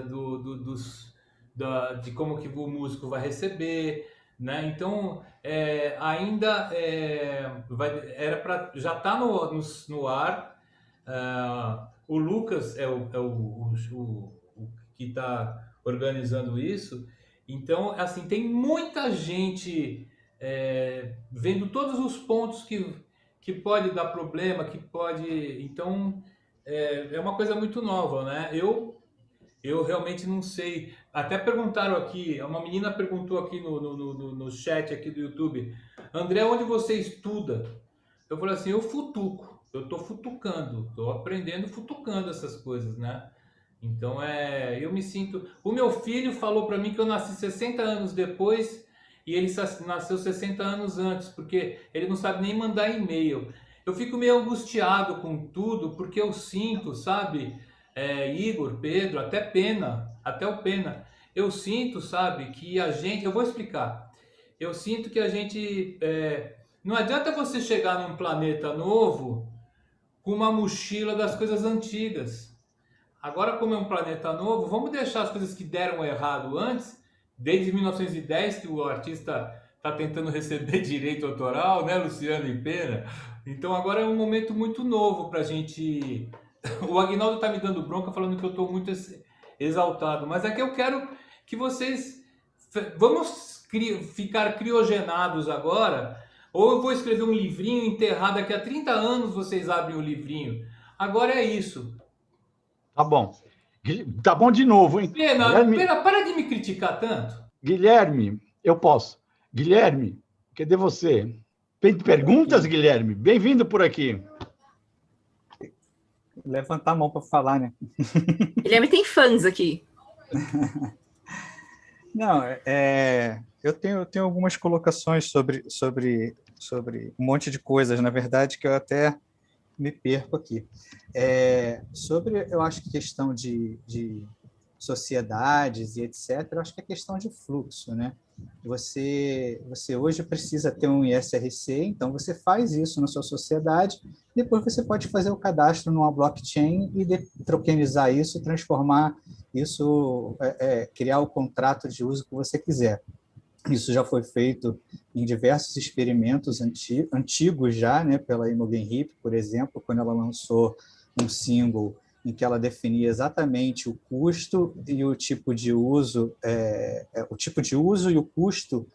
de como que o músico vai receber, né? Então, ainda já está no ar. O Lucas é o que está organizando isso. Então, assim, tem muita gente vendo todos os pontos que pode dar problema, que pode... Então, é uma coisa muito nova, né? Eu realmente não sei. Até perguntaram aqui, uma menina perguntou aqui no chat aqui do YouTube, André, onde você estuda? Eu falei assim, eu futuco, eu estou futucando, estou aprendendo futucando essas coisas, né? Então, eu me sinto... O meu filho falou para mim que eu nasci 60 anos depois e ele nasceu 60 anos antes, porque ele não sabe nem mandar e-mail. Eu fico meio angustiado com tudo, porque eu sinto, sabe, Igor, Pedro, até o Pena, eu sinto, sabe, que a gente... Eu vou explicar. Eu sinto que a gente... não adianta você chegar num planeta novo com uma mochila das coisas antigas. Agora, como é um planeta novo, vamos deixar as coisas que deram errado antes, desde 1910, que o artista está tentando receber direito autoral, né, Luciano e Pena? Então, agora é um momento muito novo para a gente... O Aguinaldo está me dando bronca, falando que eu estou muito exaltado, mas é que eu quero que vocês... Vamos ficar criogenados agora, ou eu vou escrever um livrinho, enterrar daqui a 30 anos vocês abrem o livrinho. Agora é isso. Tá bom. Tá bom de novo, hein? Pena, para de me criticar tanto. Guilherme, eu posso. Guilherme, cadê você? Tem perguntas, Guilherme? Bem-vindo por aqui. Levantar a mão para falar, né? Guilherme tem fãs aqui. Não, eu tenho algumas colocações sobre um monte de coisas, na verdade, que eu até me perco aqui. Eu acho que questão de sociedades e etc., eu acho que é questão de fluxo, né? Você hoje precisa ter um ISRC, então você faz isso na sua sociedade, depois você pode fazer o cadastro numa blockchain e tokenizar isso, transformar isso, criar o contrato de uso que você quiser. Isso já foi feito em diversos experimentos antigos já, né, pela Imogen Heap, por exemplo, quando ela lançou um single em que ela definia exatamente o custo e o tipo de uso, e o custo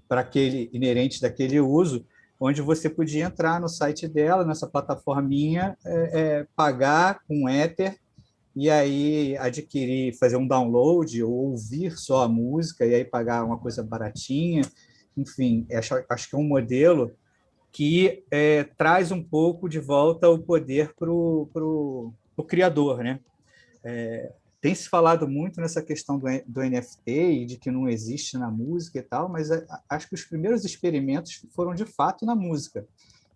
para aquele inerente daquele uso, onde você podia entrar no site dela, nessa plataforminha, pagar com Ether, e aí adquirir, fazer um download ou ouvir só a música, e aí pagar uma coisa baratinha. Enfim, acho que é um modelo que traz um pouco de volta o poder para o criador, né? Tem se falado muito nessa questão do NFT e de que não existe na música e tal, mas acho que os primeiros experimentos foram de fato na música.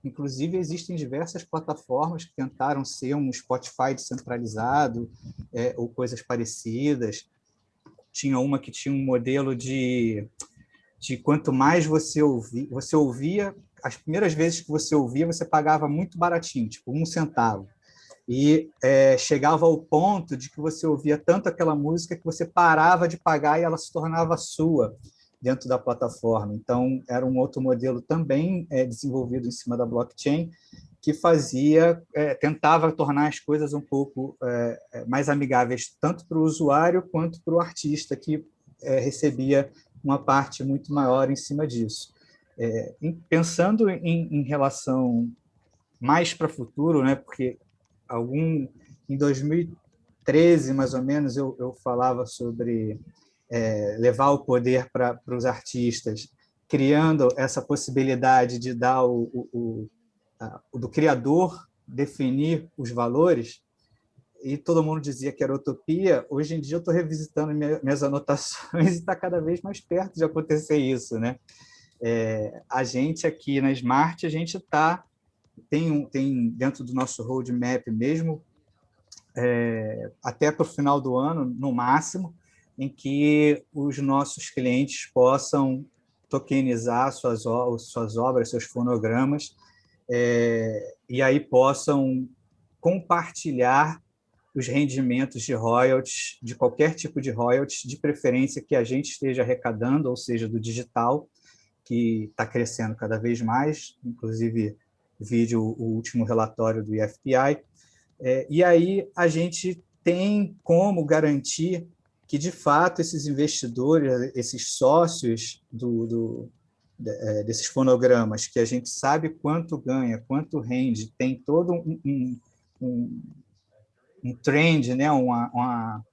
Inclusive, existem diversas plataformas que tentaram ser um Spotify descentralizado ou coisas parecidas. Tinha uma que tinha um modelo de quanto mais você ouvia, as primeiras vezes que você ouvia, você pagava muito baratinho, tipo 1 centavo. E chegava ao ponto de que você ouvia tanto aquela música que você parava de pagar e ela se tornava sua dentro da plataforma. Então, era um outro modelo também desenvolvido em cima da blockchain, que tentava tornar as coisas um pouco mais amigáveis, tanto para o usuário quanto para o artista, que recebia uma parte muito maior em cima disso. Pensando em relação mais para o futuro, né, porque em 2013, mais ou menos, eu falava sobre levar o poder para os artistas, criando essa possibilidade de dar do criador definir os valores, e todo mundo dizia que era utopia. Hoje em dia eu estou revisitando minhas anotações e está cada vez mais perto de acontecer isso, né? A gente aqui na Smart, a gente tem dentro do nosso roadmap mesmo, até para o final do ano, no máximo, em que os nossos clientes possam tokenizar suas obras, seus fonogramas, e aí possam compartilhar os rendimentos de royalties, de qualquer tipo de royalties, de preferência que a gente esteja arrecadando, ou seja, do digital, que está crescendo cada vez mais, inclusive o último relatório do IFPI. E aí a gente tem como garantir que, de fato, esses investidores, esses sócios desses fonogramas, que a gente sabe quanto ganha, quanto rende, tem todo um trend, né? uma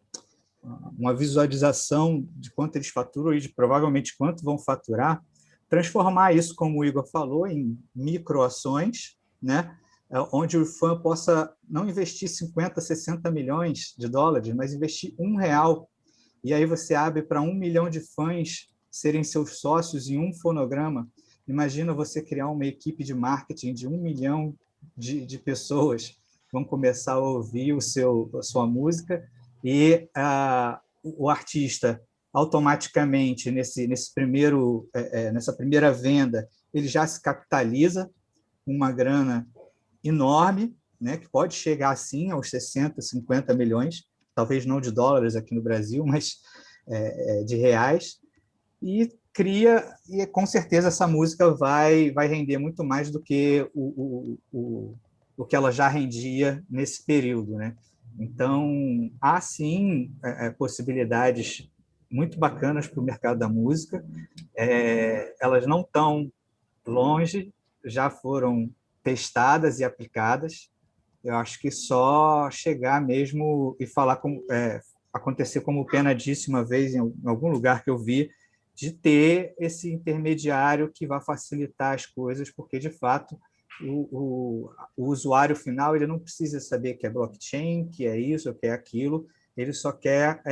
visualização de quanto eles faturam e de provavelmente quanto vão faturar, transformar isso, como o Igor falou, em microações, né? Onde o fã possa não investir 50, 60 milhões de dólares, mas investir R$1. E aí você abre para 1 milhão de fãs serem seus sócios em um fonograma. Imagina você criar uma equipe de marketing de 1 milhão de pessoas que vão começar a ouvir a sua música, e o artista, automaticamente, nessa primeira venda, ele já se capitaliza com uma grana enorme, né, que pode chegar, assim, aos 60, 50 milhões, talvez não de dólares aqui no Brasil, mas de reais, e com certeza essa música vai render muito mais do que o que ela já rendia nesse período, né? Então, há sim possibilidades muito bacanas para o mercado da música. Elas não estão longe, já foram testadas e aplicadas. Eu acho que só chegar mesmo e falar acontecer, como o Pena disse uma vez em algum lugar que eu vi, de ter esse intermediário que vai facilitar as coisas, porque, de fato, o usuário final, ele não precisa saber que é blockchain, que é isso, que é aquilo, ele só quer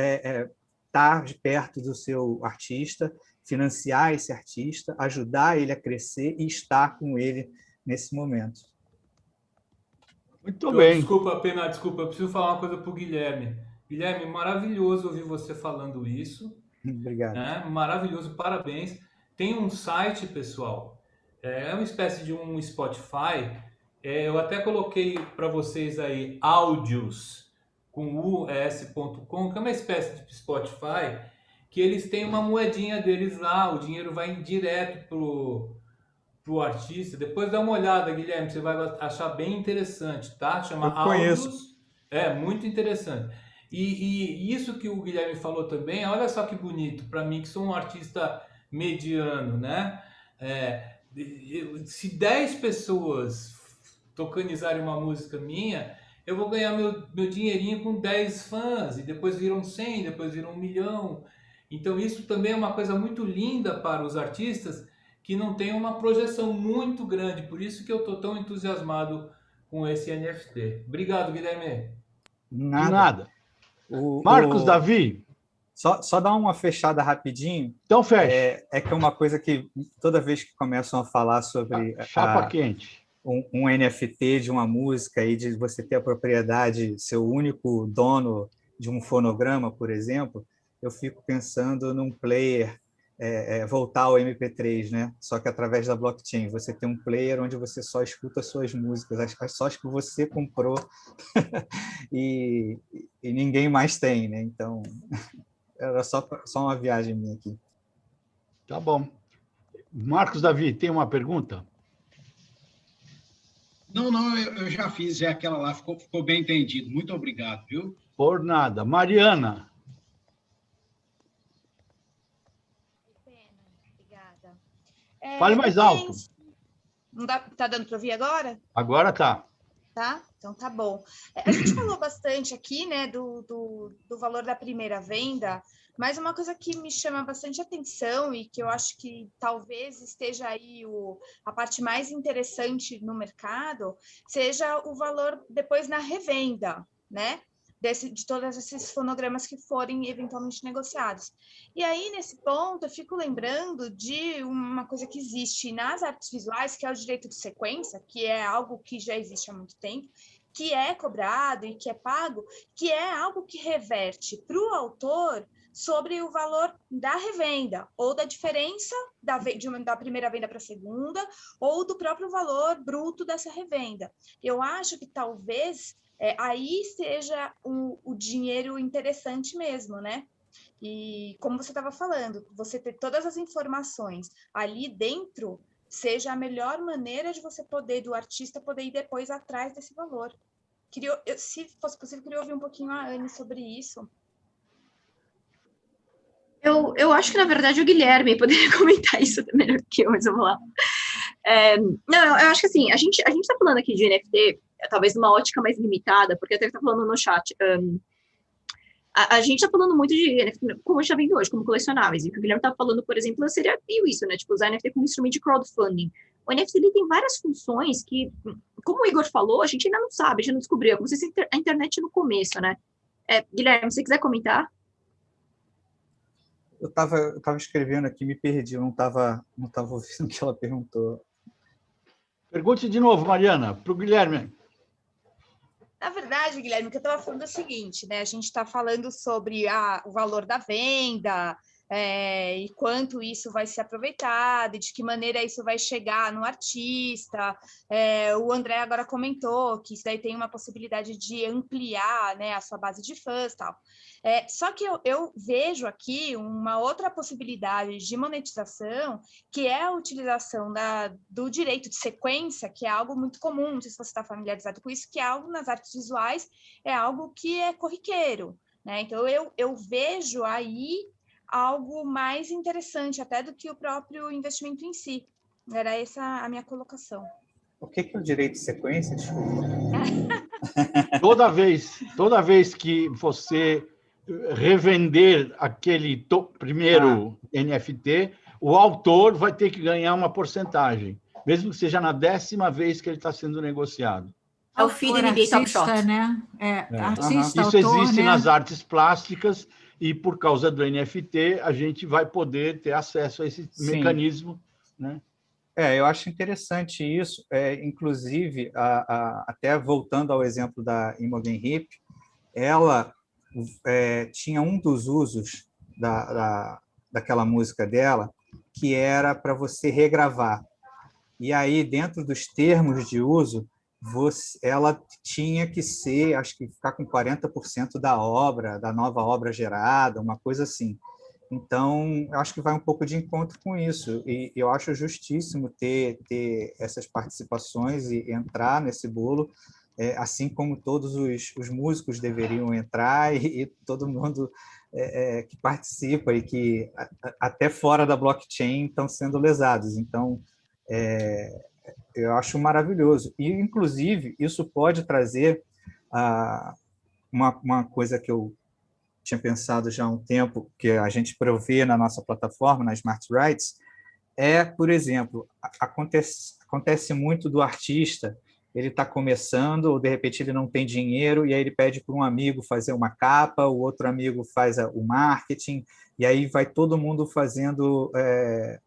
estar de perto do seu artista, financiar esse artista, ajudar ele a crescer e estar com ele nesse momento. Muito bem. Desculpa, Pena, desculpa, eu preciso falar uma coisa para o Guilherme. Guilherme, maravilhoso ouvir você falando isso. Obrigado. Né? Maravilhoso, parabéns. Tem um site, pessoal, é uma espécie de um Spotify. Eu até coloquei para vocês aí áudios com us.com, que é uma espécie de Spotify, que eles têm uma moedinha deles lá, o dinheiro vai direto pro artista. Depois dá uma olhada, Guilherme, você vai achar bem interessante, tá? Chama Áudios. Muito interessante. E isso que o Guilherme falou também, olha só que bonito, para mim, que sou um artista mediano, né? Se 10 pessoas tokenizarem uma música minha, eu vou ganhar meu dinheirinho com 10 fãs, e depois viram 100, depois viram 1 milhão. Então isso também é uma coisa muito linda para os artistas que não tem uma projeção muito grande, por isso que eu estou tão entusiasmado com esse NFT. Obrigado, Guilherme. Nada. Marcos Davi. Só dar uma fechada rapidinho. Então fecha. Que é uma coisa que toda vez que começam a falar sobre chapa quente, um NFT de uma música e de você ter a propriedade, ser o único dono de um fonograma, por exemplo, eu fico pensando num player voltar ao MP3, né? Só que através da blockchain. Você tem um player onde você só escuta as suas músicas, só as que você comprou e ninguém mais tem, né? Então, era só uma viagem minha aqui. Tá bom. Marcos Davi, tem uma pergunta? Não, eu já fiz, aquela lá, ficou bem entendido. Muito obrigado, viu? Por nada. Mariana. Fale mais alto. Não dá, tá dando para ouvir agora? Agora tá. Tá? Então tá bom. A gente falou bastante aqui, né, do valor da primeira venda, mas uma coisa que me chama bastante atenção e que eu acho que talvez esteja aí a parte mais interessante no mercado, seja o valor depois na revenda, né? De todos esses fonogramas que forem eventualmente negociados. E aí, nesse ponto, eu fico lembrando de uma coisa que existe nas artes visuais, que é o direito de sequência, que é algo que já existe há muito tempo, que é cobrado e que é pago, que é algo que reverte para o autor sobre o valor da revenda, ou da diferença da primeira venda para a segunda, ou do próprio valor bruto dessa revenda. Eu acho que talvez aí seja o dinheiro interessante mesmo, né? E como você estava falando, você ter todas as informações ali dentro seja a melhor maneira de você poder, do artista, poder ir depois atrás desse valor. Se fosse possível, queria ouvir um pouquinho a Anne sobre isso. Eu acho que, na verdade, o Guilherme poderia comentar isso melhor que eu, mas eu vou lá. Não, eu acho que assim, a gente está falando aqui de NFT, talvez numa ótica mais limitada, porque até está falando no chat, a gente está falando muito de NFT, como a gente está vendo hoje, como colecionáveis, e o que o Guilherme está falando, por exemplo, seria meio isso, né, tipo, usar NFT como instrumento de crowdfunding. O NFT, ele tem várias funções que, como o Igor falou, a gente ainda não sabe, a gente não descobriu, é como se fosse a internet no começo, né. Guilherme, se você quiser comentar. Eu estava escrevendo aqui, me perdi, eu não estava ouvindo o que ela perguntou. Pergunte de novo, Mariana, para o Guilherme. Na verdade, Guilherme, o que eu estava falando é o seguinte, né? A gente está falando sobre o valor da venda, e quanto isso vai ser aproveitado, e de que maneira isso vai chegar no artista. O André agora comentou que isso daí tem uma possibilidade de ampliar, né, a sua base de fãs e tal. Só que eu vejo aqui uma outra possibilidade de monetização, que é a utilização do direito de sequência, que é algo muito comum, não sei se você está familiarizado com isso, que é algo nas artes visuais, é algo que é corriqueiro, né? Então, eu vejo aí algo mais interessante até do que o próprio investimento em si. Era essa a minha colocação. O que é o direito de sequência? Desculpa. Toda vez que você revender aquele primeiro NFT, o autor vai ter que ganhar uma porcentagem, mesmo que seja na 10ª vez que ele está sendo negociado. É o FII da NBA Top Shot. Né? Artista, Isso autor, existe né? nas artes plásticas e, por causa do NFT, a gente vai poder ter acesso a esse mecanismo, né? Eu acho interessante isso. Inclusive, até voltando ao exemplo da Imogen Heap, ela tinha um dos usos daquela música dela, que era para você regravar. E aí, dentro dos termos de uso, ela tinha que acho que ficar com 40% da obra, da nova obra gerada, uma coisa assim. Então, eu acho que vai um pouco de encontro com isso. E eu acho justíssimo ter essas participações e entrar nesse bolo, assim como todos os músicos deveriam entrar e todo mundo que participa e que até fora da blockchain estão sendo lesados. Então, eu acho maravilhoso. E, inclusive, isso pode trazer uma coisa que eu tinha pensado já há um tempo, que a gente provê na nossa plataforma, na Smart Rights, por exemplo, acontece muito do artista, ele está começando, ou de repente ele não tem dinheiro, e aí ele pede para um amigo fazer uma capa, o outro amigo faz o marketing, e aí vai todo mundo fazendo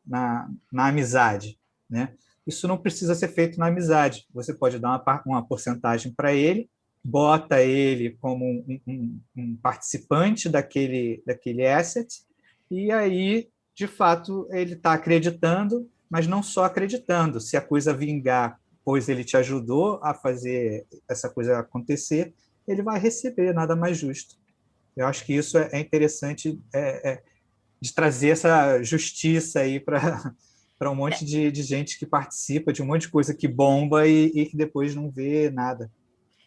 na amizade, né? Isso não precisa ser feito na amizade. Você pode dar uma porcentagem para ele, bota ele como um participante daquele asset, e aí, de fato, ele está acreditando, mas não só acreditando. Se a coisa vingar, pois ele te ajudou a fazer essa coisa acontecer, ele vai receber, nada mais justo. Eu acho que isso é interessante de trazer essa justiça aí para um monte de gente que participa de um monte de coisa que bomba e que depois não vê nada.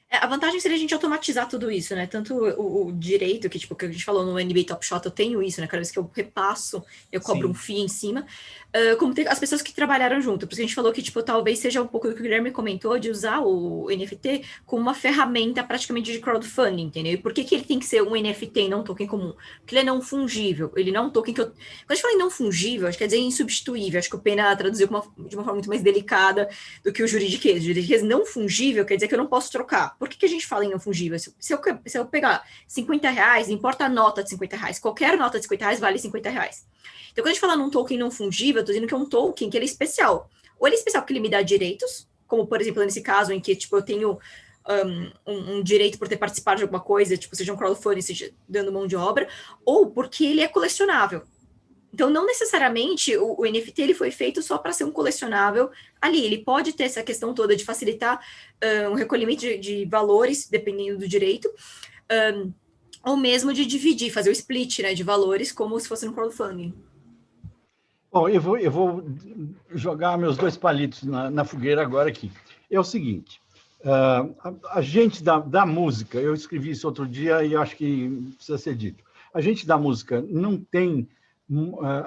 A vantagem seria a gente automatizar tudo isso, né? Tanto o direito, que tipo, que a gente falou no NBA Top Shot, eu tenho isso, né? Cada vez que eu repasso, eu cobro um fee em cima. Como tem as pessoas que trabalharam junto. Por isso que a gente falou que, tipo, talvez seja um pouco do que o Guilherme comentou, de usar o NFT como uma ferramenta praticamente de crowdfunding, entendeu? E por que ele tem que ser um NFT e não um token comum? Porque ele é não fungível. Ele não é um token que eu... Quando a gente fala em não fungível, acho que quer dizer insubstituível. Acho que o Pena traduziu de uma forma muito mais delicada do que o juridiquês. O juridiquês não fungível quer dizer que eu não posso trocar. Por que a gente fala em não fungível? Se eu pegar R$50, importa a nota de R$50. Qualquer nota de R$50 vale R$50. Então, quando a gente fala num token não fungível, eu estou dizendo que é um token que ele é especial. Ou ele é especial porque ele me dá direitos, como, por exemplo, nesse caso em que, tipo, eu tenho um direito por ter participado de alguma coisa, tipo, seja um crowdfunding, seja dando mão de obra, ou porque ele é colecionável. Então, não necessariamente o NFT ele foi feito só para ser um colecionável ali. Ele pode ter essa questão toda de facilitar um recolhimento de valores, dependendo do direito, ou mesmo de dividir, fazer o split, né, de valores, como se fosse um crowdfunding. Bom, eu vou jogar meus 2 palitos na fogueira agora aqui. É o seguinte, a gente da música, eu escrevi isso outro dia e acho que precisa ser dito, a gente da música não tem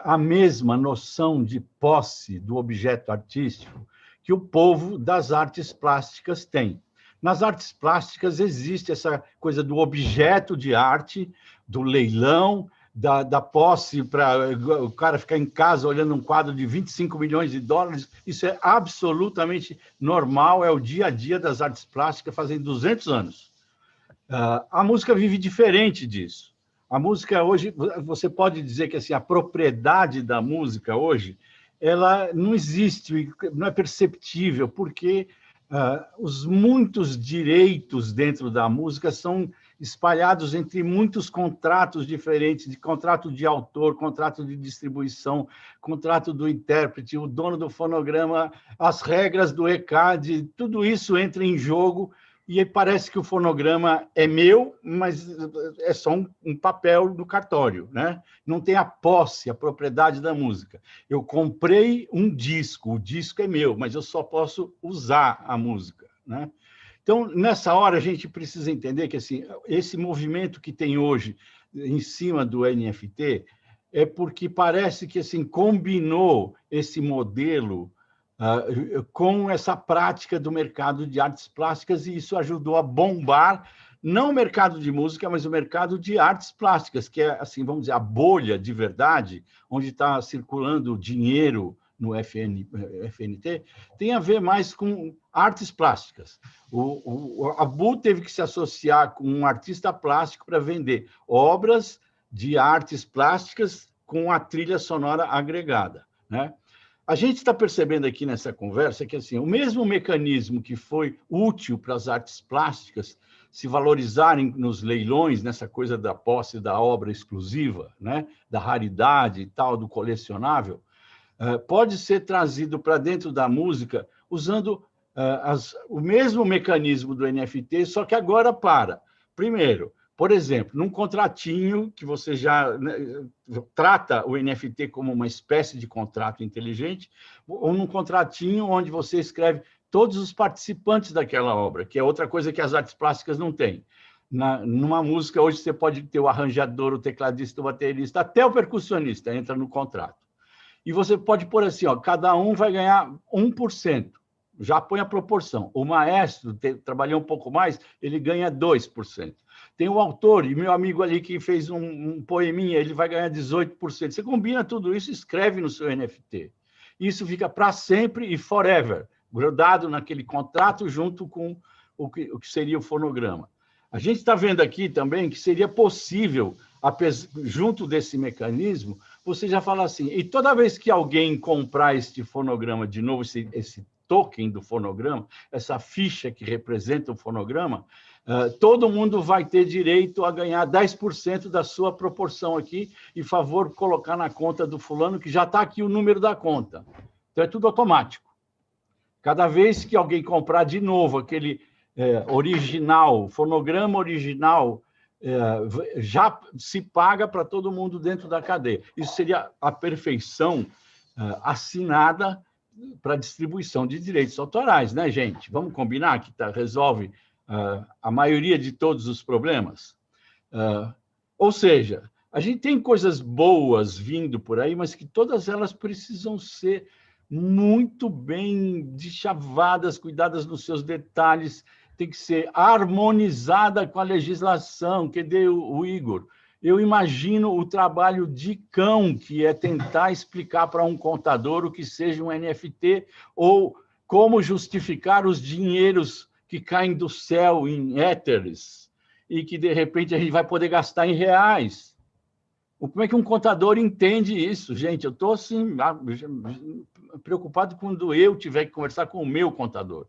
a mesma noção de posse do objeto artístico que o povo das artes plásticas tem. Nas artes plásticas existe essa coisa do objeto de arte, do leilão, da posse para o cara ficar em casa olhando um quadro de 25 milhões de dólares. Isso é absolutamente normal, é o dia a dia das artes plásticas fazem 200 anos. A música vive diferente disso. A música hoje, você pode dizer que assim, a propriedade da música hoje, ela não existe, não é perceptível, porque os muitos direitos dentro da música são espalhados entre muitos contratos diferentes, de contrato de autor, contrato de distribuição, contrato do intérprete, o dono do fonograma, as regras do ECAD, tudo isso entra em jogo e parece que o fonograma é meu, mas é só um papel do cartório, né? Não tem a posse, a propriedade da música. Eu comprei um disco, o disco é meu, mas eu só posso usar a música, né? Então, nessa hora, a gente precisa entender que assim, esse movimento que tem hoje em cima do NFT é porque parece que assim, combinou esse modelo com essa prática do mercado de artes plásticas e isso ajudou a bombar não o mercado de música, mas o mercado de artes plásticas, que é, assim, vamos dizer, a bolha de verdade, onde está circulando dinheiro no FNT, tem a ver mais com artes plásticas. A Bu teve que se associar com um artista plástico para vender obras de artes plásticas com a trilha sonora agregada, né? A gente está percebendo aqui nessa conversa que assim, o mesmo mecanismo que foi útil para as artes plásticas se valorizarem nos leilões, nessa coisa da posse da obra exclusiva, né, da raridade e tal, do colecionável, pode ser trazido para dentro da música usando o mesmo mecanismo do NFT, só que agora primeiro, por exemplo, num contratinho que você já trata o NFT como uma espécie de contrato inteligente, ou num contratinho onde você escreve todos os participantes daquela obra, que é outra coisa que as artes plásticas não têm. Numa música, hoje você pode ter o arranjador, o tecladista, o baterista, até o percussionista entra no contrato. E você pode pôr assim, ó, cada um vai ganhar 1%. Já põe a proporção. O maestro, trabalhou um pouco mais, ele ganha 2%. Tem o autor, e meu amigo ali que fez um poeminha, ele vai ganhar 18%. Você combina tudo isso e escreve no seu NFT. Isso fica para sempre e forever, grudado naquele contrato junto com o que seria o fonograma. A gente está vendo aqui também que seria possível, junto desse mecanismo, você já fala assim, e toda vez que alguém comprar este fonograma de novo, esse token do fonograma, essa ficha que representa o fonograma, todo mundo vai ter direito a ganhar 10% da sua proporção aqui, e favor colocar na conta do fulano, que já está aqui o número da conta. Então, é tudo automático. Cada vez que alguém comprar de novo aquele original, fonograma original, já se paga para todo mundo dentro da cadeia. Isso seria a perfeição assinada para distribuição de direitos autorais, né, gente? Vamos combinar que resolve a maioria de todos os problemas. Ou seja, a gente tem coisas boas vindo por aí, mas que todas elas precisam ser muito bem deschavadas, cuidadas nos seus detalhes, tem que ser harmonizada com a legislação, que deu o Igor. Eu imagino o trabalho de cão, que é tentar explicar para um contador o que seja um NFT, ou como justificar os dinheiros que caem do céu em éteres, e que, de repente, a gente vai poder gastar em reais. Como é que um contador entende isso? Gente, eu estou assim, preocupado quando eu tiver que conversar com o meu contador.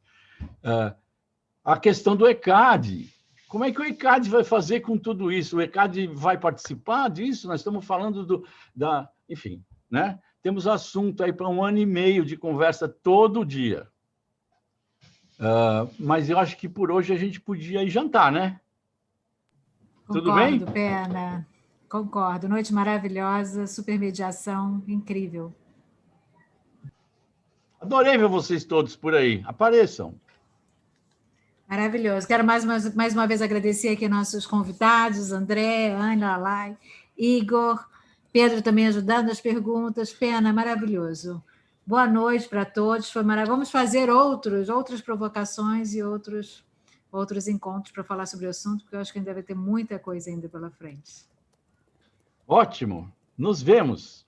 A questão do ECAD. Como é que o ECAD vai fazer com tudo isso? O ECAD vai participar disso? Nós estamos falando enfim, né? Temos assunto aí para 1 ano e meio de conversa todo dia. Mas eu acho que por hoje a gente podia ir jantar, né? Tudo bem? Concordo, Pena. Concordo. Noite maravilhosa, super mediação, incrível. Adorei ver vocês todos por aí. Apareçam. Maravilhoso. Quero mais uma vez agradecer aqui nossos convidados, André, Ana, Lai, Igor, Pedro também ajudando as perguntas. Pena, maravilhoso. Boa noite para todos. Foi maravilhoso. Vamos fazer outras provocações e outros encontros para falar sobre o assunto, porque eu acho que ainda vai ter muita coisa ainda pela frente. Ótimo. Nos vemos.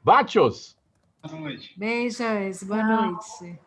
Bachos. Boa noite. Beijos. Boa noite.